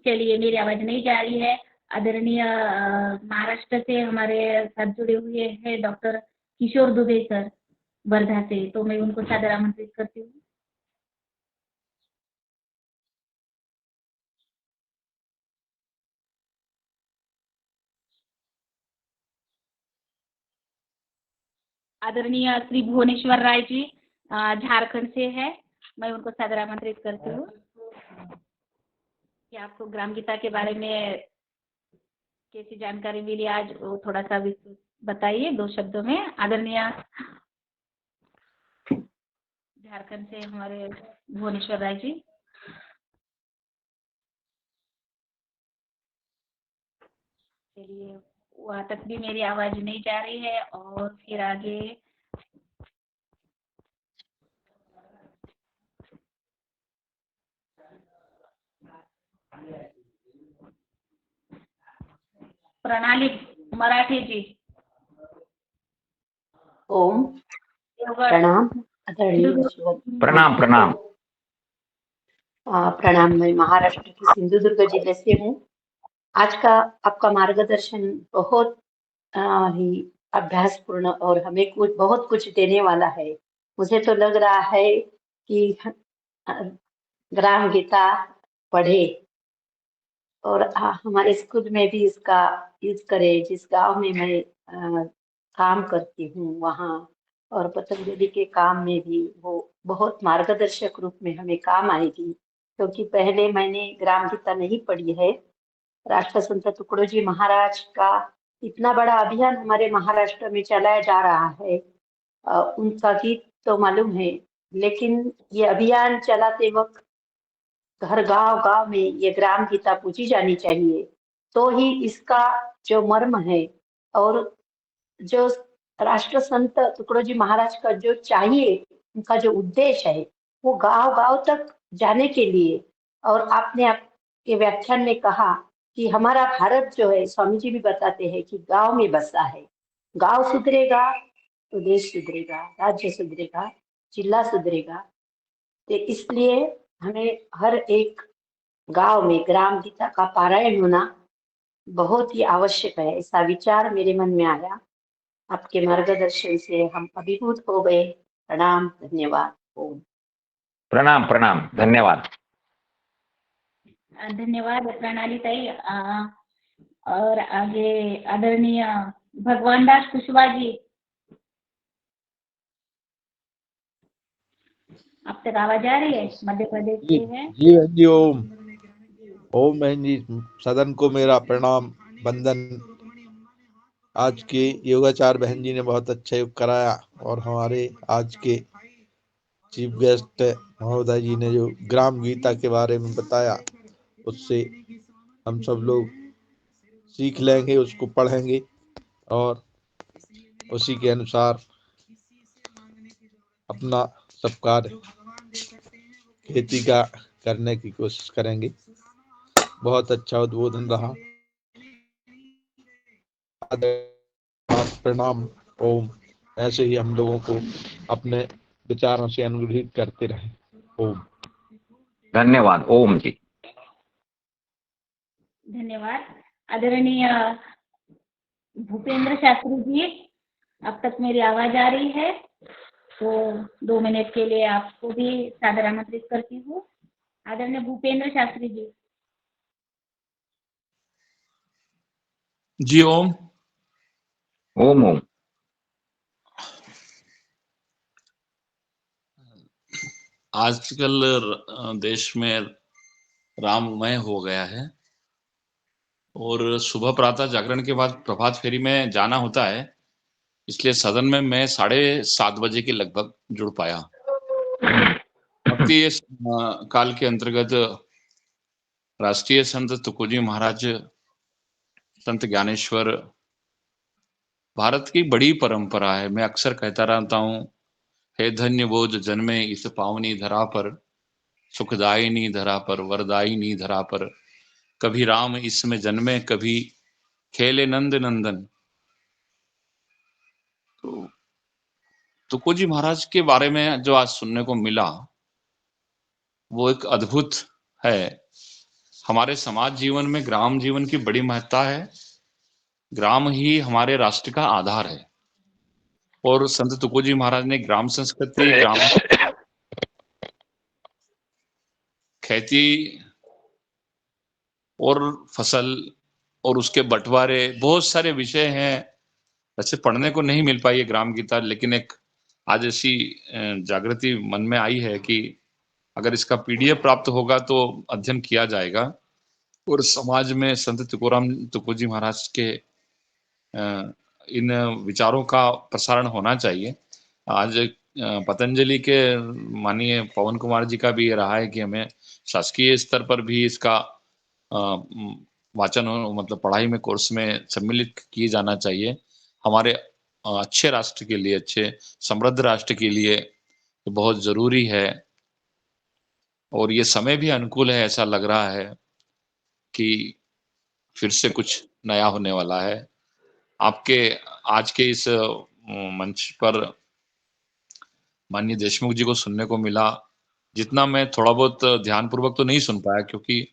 चलिए मेरी आवाज नहीं जा रही है। आदरणीय महाराष्ट्र से हमारे साथ जुड़े हुए हैं डॉक्टर किशोर दुबे सर वर्धा से, तो मैं उनको सादर आमंत्रित करती हूँ। आदरणीय श्री भुवनेश्वर राय जी झारखंड से है, मैं उनको सादर आमंत्रित करती हूँ कि आपको ग्राम गीता के बारे में कैसी जानकारी मिली आज, वो थोड़ा सा बताइए 2 शब्दों में। आदरणीय झारखंड से हमारे भुवनेश्वर राय जी। चलिए वहाँ तक भी मेरी आवाज नहीं जा रही है। और फिर आगे प्रणाली मराठी जी। ओम प्रणाम आदरणीय प्रणाम। प्रणाम। मैं महाराष्ट्र की सिंधुदुर्ग जिले से हूँ। आज का आपका मार्गदर्शन बहुत ही अभ्यासपूर्ण और हमें बहुत कुछ देने वाला है। मुझे तो लग रहा है कि ग्राम गीता पढ़े और हमारे स्कूल में भी इसका यूज करें। जिस गांव में मैं काम करती हूँ वहाँ और पतंजलि के काम में भी वो बहुत मार्गदर्शक रूप में हमें काम आएगी, क्योंकि पहले मैंने ग्राम गीता नहीं पढ़ी है। राष्ट्र संत तुकडोजी महाराज का इतना बड़ा अभियान हमारे महाराष्ट्र में चलाया जा रहा है, उनका गीत तो मालूम है, लेकिन ये अभियान चलाते वक्त हर गांव गांव में ये ग्राम गीता पूजी जानी चाहिए, तो ही इसका जो मर्म है और जो राष्ट्र संत तुकडोजी महाराज का जो चाहिए, उनका जो उद्देश्य है वो गांव गांव तक जाने के लिए। और आपने आपके व्याख्यान में कहा कि हमारा भारत जो है, स्वामी जी भी बताते हैं कि गांव में बसा है। गांव सुधरेगा तो देश सुधरेगा, राज्य सुधरेगा, जिला सुधरेगा। तो इसलिए हमें हर एक गांव में ग्राम गीता का पारायण होना बहुत ही आवश्यक है, ऐसा विचार मेरे मन में आया। आपके मार्गदर्शन से हम अभिभूत हो गए। प्रणाम, धन्यवाद। ओम। प्रणाम प्रणाम, धन्यवाद। धन्यवाद प्रणाली ताई। और आगे आदरणीय भगवान दास कुशवाहा जी, आप तक आवाज आ रही है? मध्य प्रदेश से है। जी बहन जी, ओम ओम। बहन जी, सदन को मेरा प्रणाम बंदन। आज के योगाचार बहन जी ने बहुत अच्छा योग कराया और हमारे आज के चीफ गेस्ट महोदय जी ने जो ग्राम गीता के बारे में बताया, उससे हम सब लोग सीख लेंगे, उसको पढ़ेंगे और उसी के अनुसार अपना सब कार्य खेती का करने की कोशिश करेंगे। बहुत अच्छा उद्बोधन रहा। प्रणाम, ओम। ऐसे ही हम लोगों को अपने विचारों से अनुग्रहित करते रहे। ओम। धन्यवाद। ओम जी। धन्यवाद। आदरणीय भूपेंद्र शास्त्री जी, अब तक मेरी आवाज आ रही है? तो 2 मिनट के लिए आपको भी सादर आमंत्रित करती हूँ। आदरणीय भूपेंद्र शास्त्री जी। जी ओम। ओम ओम। आजकल देश में राममय हो गया है और सुबह प्रातः जागरण के बाद प्रभात फेरी में जाना होता है, इसलिए सदन में मैं 7:30 बजे के लगभग जुड़ पाया। भक्ति काल के अंतर्गत राष्ट्रीय संत तुकोजी महाराज, संत ज्ञानेश्वर, भारत की बड़ी परंपरा है। मैं अक्सर कहता रहता हूँ, हे धन्य वो जो जन्मे इस पावनी धरा पर, सुखदायिनी धरा पर, वरदायिनी धरा पर, कभी राम इसमें जन्मे, कभी खेले नंद नंदन। तो तुकोजी महाराज के बारे में जो आज सुनने को मिला वो एक अद्भुत है। हमारे समाज जीवन में ग्राम जीवन की बड़ी महत्ता है। ग्राम ही हमारे राष्ट्र का आधार है और संत तुकोजी महाराज ने ग्राम संस्कृति, ग्राम खेती और फसल और उसके बंटवारे, बहुत सारे विषय हैं। वैसे पढ़ने को नहीं मिल पाई है ग्राम गीता, लेकिन एक आज ऐसी जागृति मन में आई है कि अगर इसका पीडीएफ प्राप्त होगा तो अध्ययन किया जाएगा और समाज में संत तुकोजी महाराज के इन विचारों का प्रसारण होना चाहिए। आज पतंजलि के माननीय पवन कुमार जी का भी ये रहा है कि हमें शासकीय स्तर पर भी इसका वाचन मतलब पढ़ाई में, कोर्स में सम्मिलित किए जाना चाहिए। हमारे अच्छे राष्ट्र के लिए, अच्छे समृद्ध राष्ट्र के लिए बहुत जरूरी है और ये समय भी अनुकूल है। ऐसा लग रहा है कि फिर से कुछ नया होने वाला है। आपके आज के इस मंच पर माननीय देशमुख जी को सुनने को मिला, जितना मैं थोड़ा बहुत ध्यानपूर्वक तो नहीं सुन पाया क्योंकि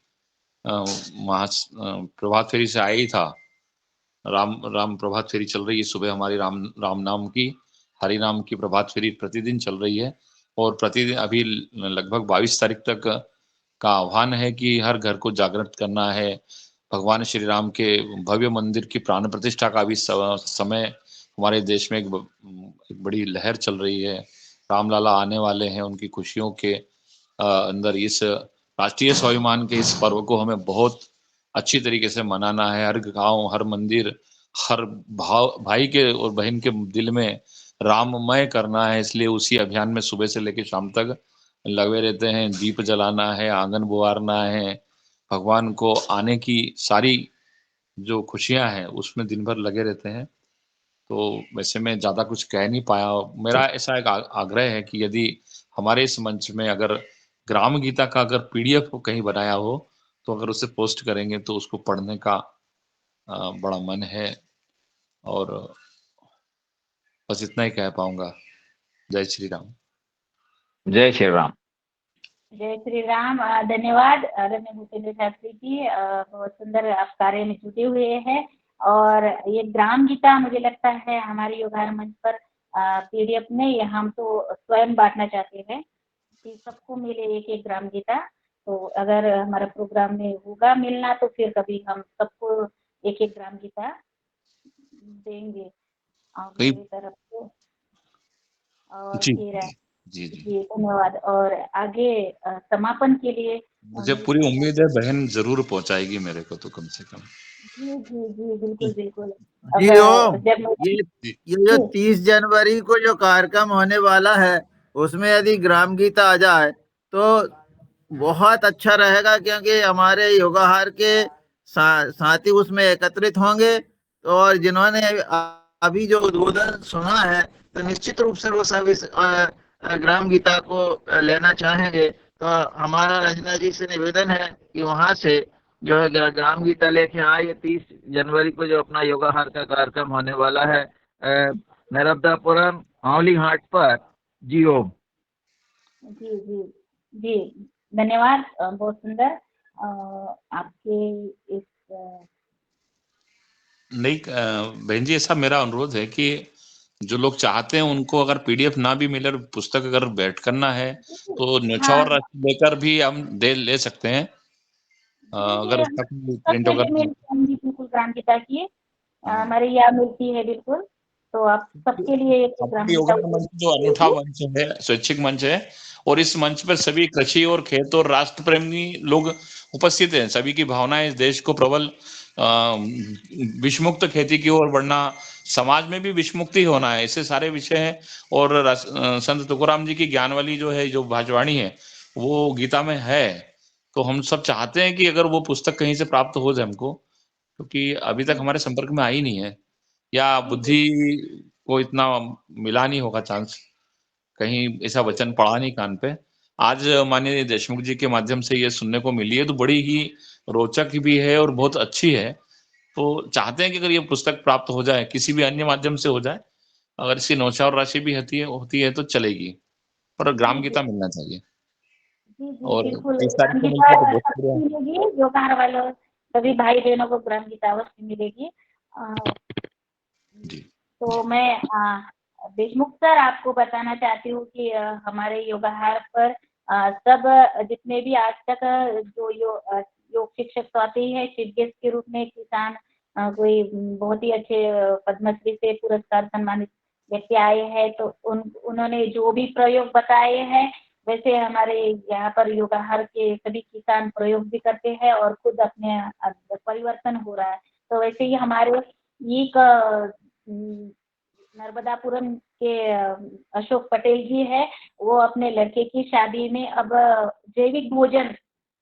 प्रभात फेरी से आया ही था। राम प्रभात फेरी चल रही है सुबह, हमारी राम नाम की, हरि नाम की प्रभात फेरी प्रतिदिन चल रही है और प्रतिदिन अभी लगभग 22 तारीख तक का आह्वान है कि हर घर को जागृत करना है। भगवान श्री राम के भव्य मंदिर की प्राण प्रतिष्ठा का भी समय हमारे देश में एक बड़ी लहर चल रही है। रामलाला आने वाले हैं, उनकी खुशियों के अंदर इस राष्ट्रीय स्वाभिमान के इस पर्व को हमें बहुत अच्छी तरीके से मनाना है। हर गांव, हर मंदिर, हर भाई के और बहन के दिल में राममय करना है। इसलिए उसी अभियान में सुबह से लेकर शाम तक लगे रहते हैं। दीप जलाना है, आंगन बुआरना है, भगवान को आने की सारी जो खुशियां हैं उसमें दिन भर लगे रहते हैं। तो वैसे मैं ज्यादा कुछ कह नहीं पाया। मेरा ऐसा एक आग्रह है कि यदि हमारे इस मंच में अगर ग्राम गीता का अगर पीडीएफ कहीं बनाया हो तो अगर उसे पोस्ट करेंगे तो उसको पढ़ने का बड़ा मन है। और बस इतना ही कह पाऊंगा। जय श्री राम। जय श्री राम। जय श्री राम। धन्यवाद आदरणीय भूपेंद्र शास्त्री जी, बहुत सुंदर आप कार्य में जुटे हुए हैं। और ये ग्राम गीता मुझे लगता है हमारे योगार मंच पर पीडीएफ में ये हम तो स्वयं बांटना चाहते हैं कि सबको मिले एक एक ग्राम गीता। तो अगर हमारा प्रोग्राम में होगा मिलना तो फिर कभी हम सबको एक एक ग्राम गीता देंगे मेरी तरफ से। और जी फिर जी जी जी धन्यवाद। और आगे समापन के लिए मुझे पूरी उम्मीद है बहन जरूर पहुंचाएगी मेरे को तो कम से कम। जी जी जी बिल्कुल बिल्कुल। जी अब ओम, जब ये जो 30 जनवरी को जो कार्यक्रम होने वाला है उसमें यदि ग्राम गीता आ जाए तो बहुत अच्छा रहेगा, क्योंकि हमारे योगाहार के साथी उसमें एकत्रित होंगे। और जिन्होंने अभी जो उद्बोधन सुना है तो निश्चित रूप से वो सब इस ग्राम गीता को लेना चाहेंगे। तो हमारा रंजना जी से निवेदन है कि वहां से जो है ग्राम गीता लेके आए। 30 जनवरी को जो अपना योगाहार का कार्यक्रम होने वाला है नर्मदापुरम हावली हाट पर। जी ओम। जी जी जी धन्यवाद। बहुत सुंदर आपके इस नहीं बहन जी, ऐसा मेरा अनुरोध है कि जो लोग चाहते हैं उनको अगर पीडीएफ ना भी मिले, पुस्तक अगर बैठ करना है तो न्यौछावर हाँ राशि लेकर भी हम ले सकते हैं। अगर उसका प्रिंट वगैरह बिल्कुल ग्राम गीता की हमारे यहाँ मिलती है बिल्कुल। तो आप सबके लिए एक ग्राम हमारे गीता योगा मंच जो अनूठा मंच है, स्वैच्छिक मंच है, और इस मंच पर सभी कृषि और खेत और राष्ट्र प्रेमी लोग उपस्थित हैं। सभी की भावनाएं इस देश को प्रबल विषमुक्त खेती की ओर बढ़ना, समाज में भी विषमुक्ति होना है, ऐसे सारे विषय हैं। और संत तुकाराम जी की ज्ञान वाली जो है, जो भाजवाणी है, वो गीता में है। तो हम सब चाहते हैं कि अगर वो पुस्तक कहीं से प्राप्त हो जाए हमको, क्योंकि अभी तक हमारे संपर्क में आई नहीं है, या बुद्धि को इतना मिला नहीं होगा चांस, कहीं ऐसा वचन पड़ा नहीं कान पे। आज माननीय देशमुख जी के माध्यम से ये सुनने को मिली है तो बड़ी ही रोचक भी है और बहुत अच्छी है। तो चाहते हैं कि अगर ये पुस्तक प्राप्त हो जाए, किसी भी अन्य माध्यम से हो जाए, अगर इसकी न्यौछावर राशि भी होती है तो चलेगी, पर ग्राम गीता मिलना चाहिए। जी जी और बिल्कुल 30 तारीख ग्राम को गीता मिलता है तो बहुत सबको बढ़िया। मिलेगी। योगाहार वालों सभी भाई बहनों को ग्राम गीता अवश्य मिलेगी। जी तो मैं देशमुख सर आपको बताना चाहती हूँ कि हमारे योगाहार पर सब जितने भी आज तक जो योग शिक्षक तो आते ही है चीफ गेस्ट के रूप में, किसान कोई बहुत ही अच्छे पद्मश्री से पुरस्कार सम्मानित व्यक्ति आए हैं। तो उन्होंने जो भी प्रयोग बताए हैं वैसे हमारे यहाँ पर योगाहार के सभी किसान प्रयोग भी करते हैं और खुद अपने परिवर्तन हो रहा है। तो वैसे ही हमारे एक नर्मदापुरम के अशोक पटेल जी है, वो अपने लड़के की शादी में अब जैविक भोजन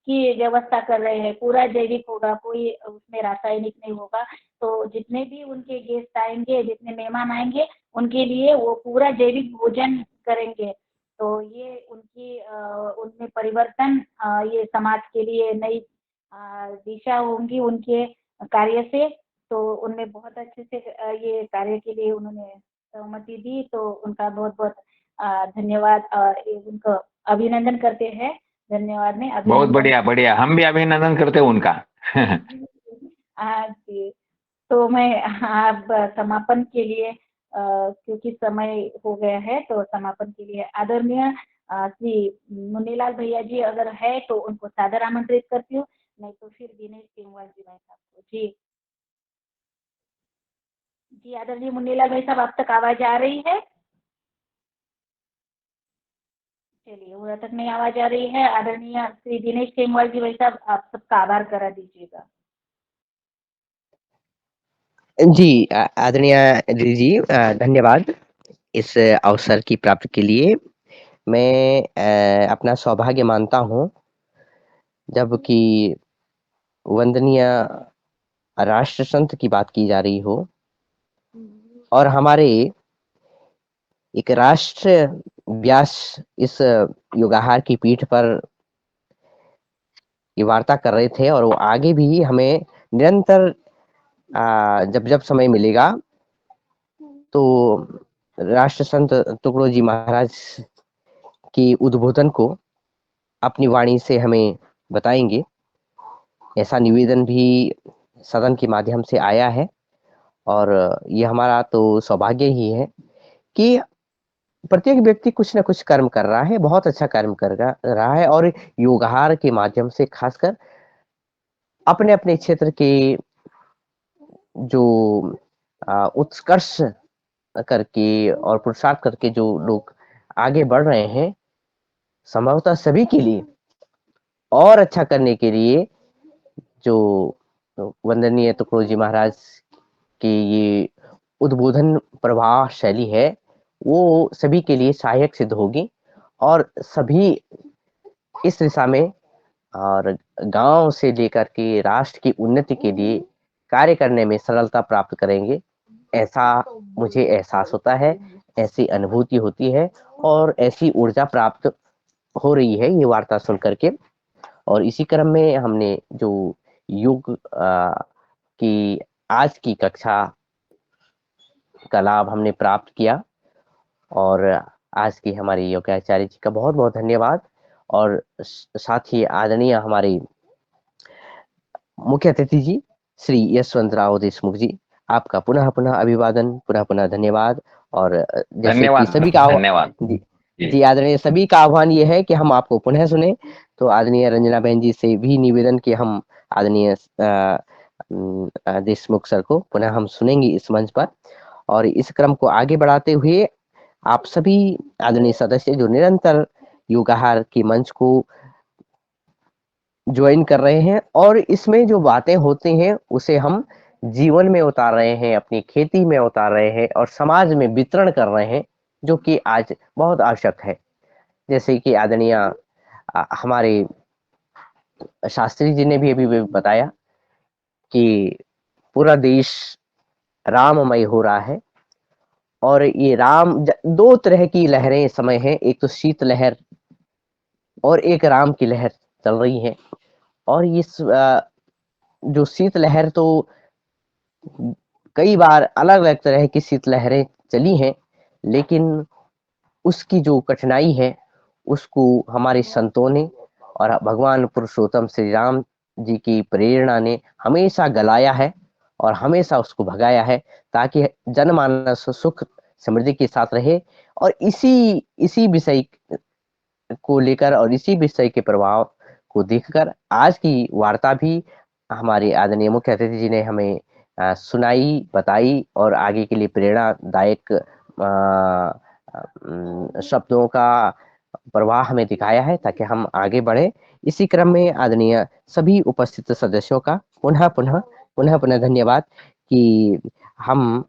की व्यवस्था कर रहे हैं। पूरा जैविक होगा, कोई उसमें रासायनिक नहीं होगा। तो जितने भी उनके गेस्ट आएंगे, जितने मेहमान आएंगे, उनके लिए वो पूरा जैविक भोजन करेंगे। तो ये उनकी उनमें परिवर्तन, ये समाज के लिए नई दिशा होंगी उनके कार्य से। तो उनने बहुत अच्छे से ये कार्य के लिए उन्होंने सहमति दी। तो उनका बहुत बहुत धन्यवाद, उनको अभिनंदन करते हैं। धन्यवाद में बहुत अभिनंदन। बढ़िया बढ़िया, हम भी अभिनंदन करते हैं उनका। जी तो मैं अब समापन के लिए क्योंकि समय हो गया है तो समापन के लिए आदरणीय श्री मुन्नीलाल भैया जी अगर है तो उनको सादर आमंत्रित करती हूँ, नहीं तो फिर दिनेश टेमवाल जी भाई साहब को। जी जी आदरणीय मुन्नीलाल भाई साहब, आप तक आवाज आ रही है? चलिए, उधर तक नहीं आवाज आ रही है। आदरणीय श्री दिनेश टेमवाल जी भाई साहब, आप सबका आभार करा दीजिएगा। जी आदरणीय दीदी जी, धन्यवाद इस अवसर की प्राप्ति के लिए। मैं अपना सौभाग्य मानता हूँ जबकि वंदनीय राष्ट्र संत की बात की जा रही हो और हमारे एक राष्ट्र व्यास इस युगाहार की पीठ पर ये वार्ता कर रहे थे और वो आगे भी हमें निरंतर जब जब समय मिलेगा तो राष्ट्र संत तुकडो जी महाराज की उद्बोधन को अपनी वाणी से हमें बताएंगे। ऐसा निवेदन भी सदन के माध्यम से आया है और ये हमारा तो सौभाग्य ही है कि प्रत्येक व्यक्ति कुछ ना कुछ कर्म कर रहा है, बहुत अच्छा कर्म कर रहा है और योगाहार के माध्यम से खासकर अपने अपने क्षेत्र के जो उत्कर्ष करके और पुरुषार्थ करके जो लोग आगे बढ़ रहे हैं, संभवतः सभी के लिए और अच्छा करने के लिए जो वंदनीय तुकडो जी महाराज की ये उद्बोधन प्रवाह शैली है, वो सभी के लिए सहायक सिद्ध होगी और सभी इस दिशा में और गांव से लेकर के राष्ट्र की उन्नति के लिए कार्य करने में सरलता प्राप्त करेंगे, ऐसा मुझे एहसास होता है, ऐसी अनुभूति होती है और ऐसी ऊर्जा प्राप्त हो रही है ये वार्ता सुन करके। और इसी क्रम में हमने जो योग की आज की कक्षा का लाभ हमने प्राप्त किया और आज की हमारी योगाचार्य जी का बहुत बहुत धन्यवाद और साथ ही आदरणीय हमारे मुख्य अतिथि जी श्री यशवंत राव देशमुख जी, आपका पुनः पुनः अभिवादन, पुनः पुनः धन्यवाद। और जैसे कि सभी का धन्यवाद। जी आदरणीय सभी का आह्वान ये है कि हम आपको पुनः सुने, तो आदरणीय रंजना बहन जी से भी निवेदन कि हम आदरणीय देशमुख सर को पुनः हम सुनेंगे इस मंच पर। और इस क्रम को आगे बढ़ाते हुए आप सभी आदरणीय सदस्य जो निरंतर योगाहार के मंच को ज्वाइन कर रहे हैं और इसमें जो बातें होती हैं उसे हम जीवन में उतार रहे हैं, अपनी खेती में उतार रहे हैं और समाज में वितरण कर रहे हैं, जो कि आज बहुत आवश्यक है। जैसे कि आदरणीय हमारे शास्त्री जी ने भी अभी बताया कि पूरा देश राममय हो रहा है और ये दो तरह की लहरें इस समय हैं, एक तो शीत लहर और एक राम की लहर चल रही है। और इस जो शीत लहर तो कई बार अलग अलग तरह की शीत लहरें चली हैं, लेकिन उसकी जो कठिनाई है उसको हमारे संतों ने और भगवान पुरुषोत्तम श्री राम जी की प्रेरणा ने हमेशा गलाया है और हमेशा उसको भगाया है, ताकि जनमानस सुख समृद्धि के साथ रहे। और इसी विषय को लेकर और इसी विषय के प्रभाव को देखकर आज की वार्ता भी हमारे आदरणीय मुख्य अतिथि जी ने हमें सुनाई, बताई और आगे के लिए प्रेरणादायक शब्दों का प्रवाह हमें दिखाया है ताकि हम आगे बढ़े। इसी क्रम में आदरणीय सभी उपस्थित सदस्यों का पुनः पुनः धन्यवाद कि हम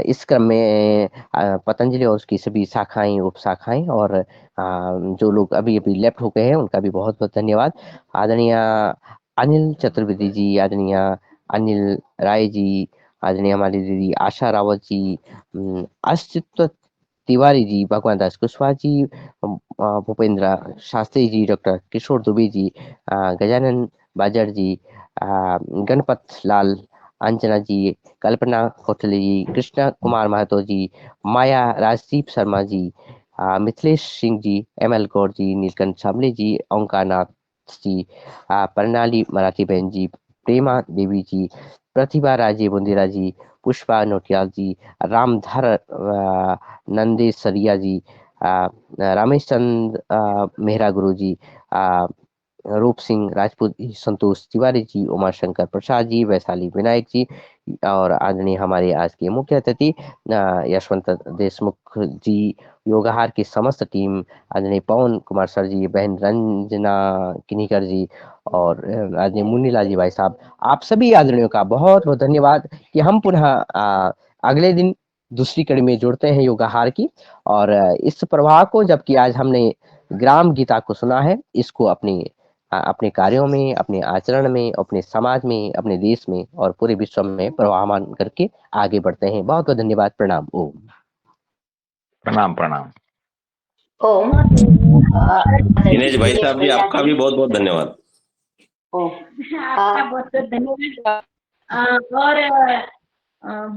इस क्रम में पतंजलि और उसकी सभी शाखाएं, उपशाखाएं और जो लोग अभी अभी लेफ्ट हो गए हैं उनका भी बहुत बहुत धन्यवाद। आदरणीय अनिल चतुर्वेदी जी, आदरणीय अनिल राय जी, आदरणीय हमारी दीदी आशा रावत जी, अस्तित्व तिवारी जी, भगवान दास कुशवाहा जी, भूपेंद्र शास्त्री जी, डॉक्टर किशोर दुबे जी, गजानन बाजर जी, गणपत लाल अंजना जी, कल्पना कोठली जी, कृष्णा कुमार महतो जी, माया राजदीप शर्मा जी, मिथिलेश सिंह जी, ML गौर जी, नीलकंठ सामले जी, ओंकार नाथ जी, प्रणाली मराठी बहन जी, प्रेमा देवी जी, प्रतिभा राजी बुंदेला जी, पुष्पा नोटियाल जी, रामधर नंदेसरिया जी, रमेश चंद मेहरा गुरु जी, रूप सिंह राजपूत, संतोष तिवारी जी, उमाशंकर प्रसाद जी, वैशाली विनायक जी और आदरणीय हमारे आज के मुख्य अतिथि यशवंत देशमुख जी, योगाहार की समस्त टीम, आदरणीय पवन कुमार सर जी, बहन रंजना किनीकर जी और आदरणीय मुन्नीलाल जी भाई साहब, आप सभी आदरणियों का बहुत बहुत धन्यवाद कि हम पुनः अगले दिन दूसरी कड़ी में जुड़ते हैं योगाहार की। और इस प्रवाह को, जबकि आज हमने ग्राम गीता को सुना है, इसको अपने कार्यों में, अपने आचरण में, अपने समाज में, अपने देश में और पूरे विश्व में प्रवाहमान करके आगे बढ़ते हैं। बहुत बहुत धन्यवाद। प्रणाम। ओम। प्रणाम प्रणाम। ओम। दिनेश भाई साहब जी, आपका भी बहुत बहुत धन्यवाद। आपका बहुत बहुत धन्यवाद। और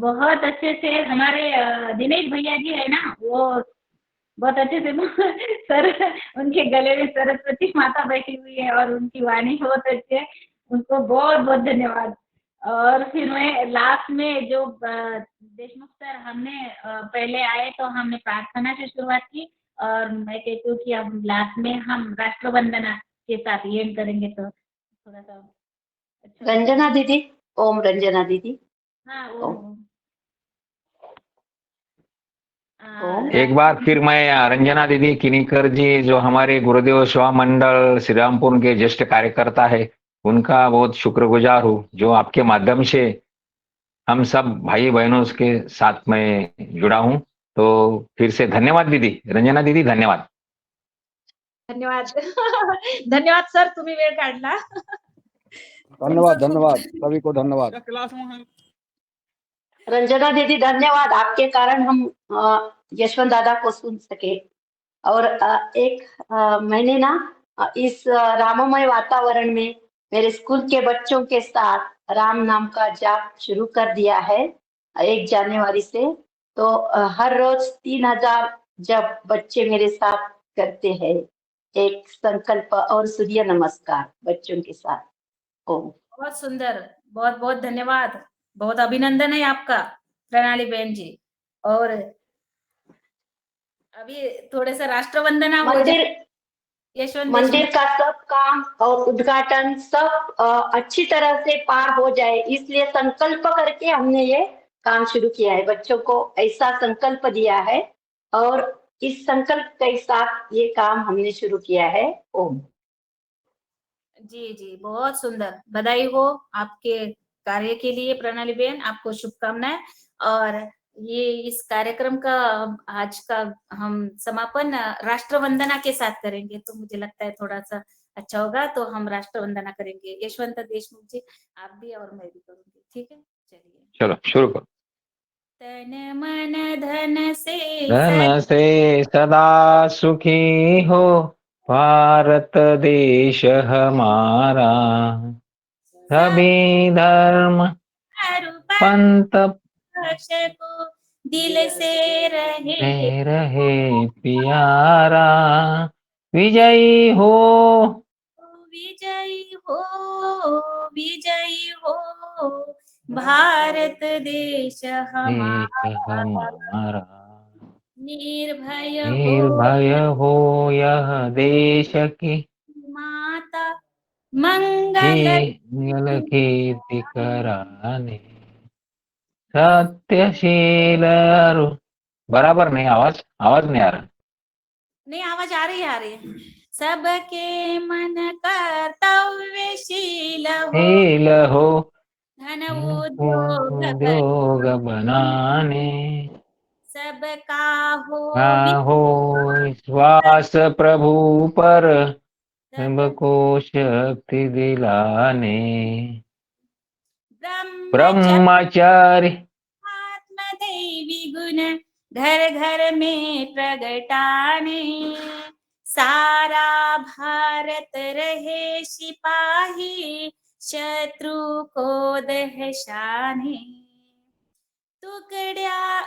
बहुत अच्छे से हमारे दिनेश भैया जी है ना, वो बहुत अच्छे से सर, उनके गले में सरस्वती माता बैठी हुई है और उनकी वाणी बहुत अच्छी है, उनको बहुत बहुत धन्यवाद। और फिर मैं लास्ट में जो देशमुख सर, हमने पहले आए तो हमने प्रार्थना से शुरुआत की और मैं कहती हूँ कि अब लास्ट में हम राष्ट्र वंदना के साथ एंड करेंगे, तो थोड़ा सा अच्छा। रंजना दीदी, ओम रंजना दीदी। हाँ, ओम। एक बार फिर मैं रंजना दीदी किनीकर जी, जो हमारे गुरुदेव सेवा मंडल श्रीरामपुर के ज्येष्ठ कार्यकर्ता है, उनका बहुत शुक्रगुजार हूँ, जो आपके माध्यम से हम सब भाई बहनों के साथ में जुड़ा हूँ। तो फिर से धन्यवाद दीदी, रंजना दीदी, धन्यवाद। धन्यवाद धन्यवाद सर, तुम्ही वेळ काढला। धन्यवाद धन्यवाद सभी को धन्यवाद। रंजना दीदी धन्यवाद, आपके कारण हम यशवंत दादा को सुन सके। और मैंने ना इस राममय वातावरण में मेरे स्कूल के बच्चों के साथ राम नाम का जाप शुरू कर दिया है 1 जनवरी से। तो हर रोज 3000 जब बच्चे मेरे साथ करते हैं, एक संकल्प और सूर्य नमस्कार बच्चों के साथ। ओम। बहुत सुंदर, बहुत बहुत धन्यवाद, बहुत अभिनंदन है आपका प्रणाली बहन जी। और अभी थोड़े से राष्ट्र वंदना हो जाए। यशवंत मंदिर का सब काम और उद्घाटन सब अच्छी तरह से पार हो जाए, इसलिए संकल्प करके हमने ये काम शुरू किया है। बच्चों को ऐसा संकल्प दिया है और इस संकल्प के साथ ये काम हमने शुरू किया है। ओम। जी जी, बहुत सुंदर, बधाई हो आपके कार्य के लिए प्रणाली बहन, आपको शुभकामनाएं। और ये इस कार्यक्रम का आज का हम समापन राष्ट्र वंदना के साथ करेंगे, तो मुझे लगता है थोड़ा सा अच्छा होगा। तो हम राष्ट्र वंदना करेंगे। यशवंत देशमुख जी, आप भी और मैं भी करूंगी, ठीक है? चलिए चलो शुरू करो। तन मन धन से सदा सुखी हो भारत देश हमारा, सभी धर्म पंथ को दिल से रहे प्यारा, विजयी हो विजयी हो विजयी हो भारत देश हमारा, निर्भय हो यह देश की माता, मंगल कीर्ति कराने, सत्यशील। बराबर नहीं, आवाज नहीं आ रहा। नहीं, आवाज आ रही है। सबके मन कर्तव्यशील हो धन उद्योग बनाने, सबका हो विश्वास प्रभु पर, सबको शक्ति दिलाने, ब्रह्मचारी आत्मदैवी गुण घर घर में प्रगटाने, सारा भारत रहे सिपाही शत्रु को दहशाने, टुकड़िया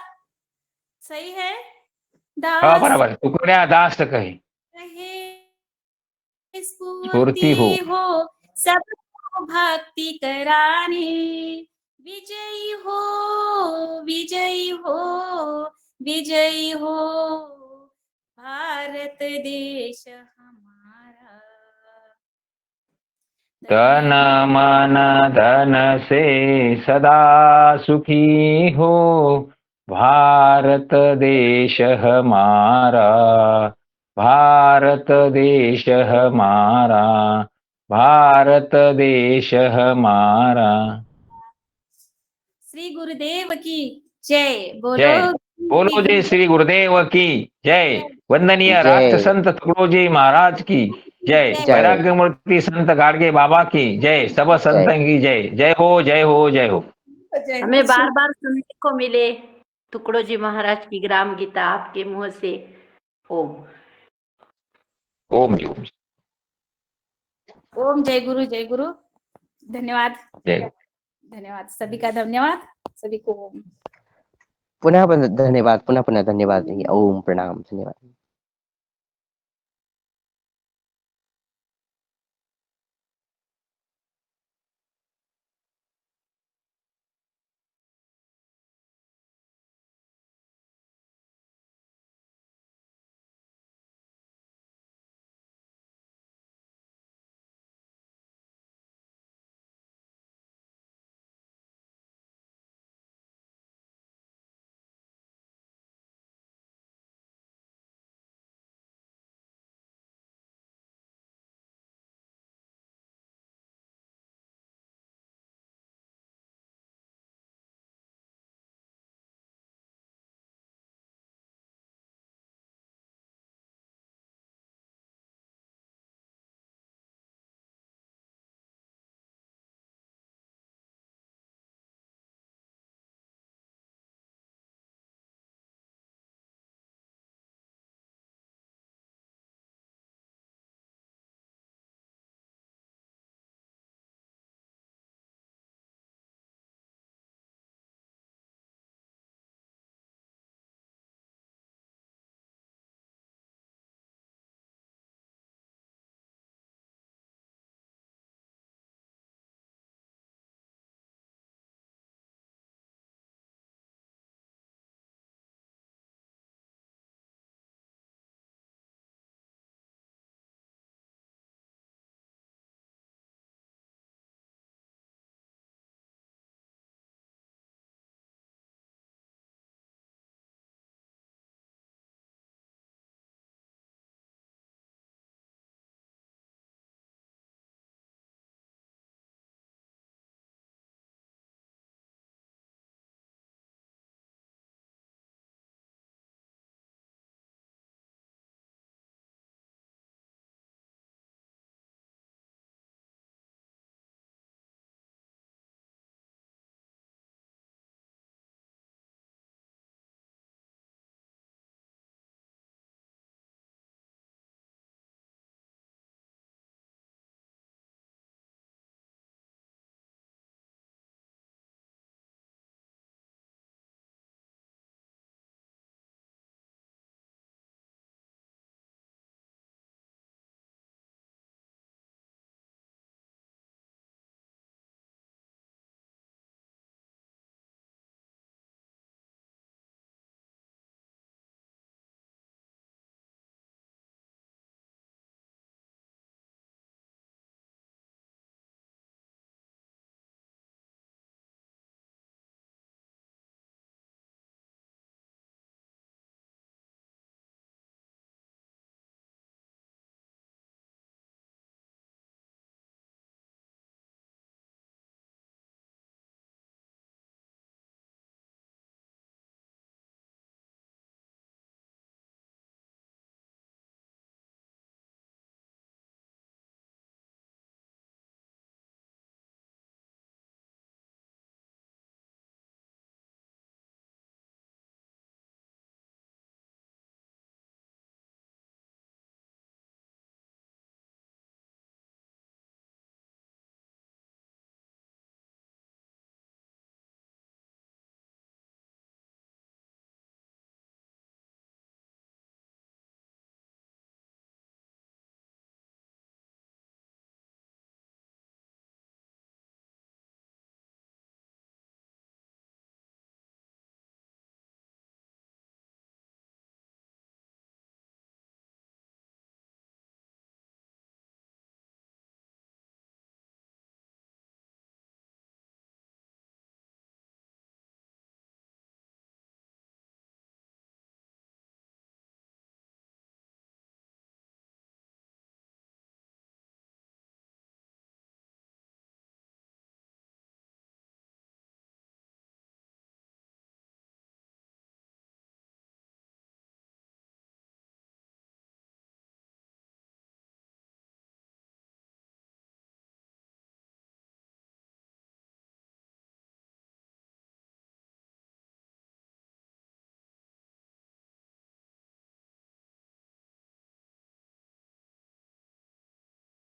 सही है दास, बराबर, टुकड़िया दास कही स्फूर्ति हो सबको भक्ति कराने, विजयी हो, विजयी हो, विजयी हो भारत देश हमारा। तन मन धन से सदा सुखी हो भारत देश हमारा, भारत देश हमारा, भारत देश हमारा। श्री गुरुदेव की जय। जय बोलो जय श्री गुरुदेव की जय। वंदनीय जय। राष्ट्र संत तुकडोजी महाराज की जय। जय। वैराग्य मूर्ति संत गाडगे बाबा की जय। सब संतन की जय। जय हो, जय हो, जय हो। हमें बार बार सुनने को मिले तुकडोजी महाराज की ग्राम गीता आपके मुंह से। ओम ओम जी ओम। ओम जय गुरु, जय गुरु। धन्यवाद, जय। धन्यवाद सभी का, धन्यवाद सभी को। पुनः धन्यवाद, पुनः धन्यवाद। ओम प्रणाम, धन्यवाद।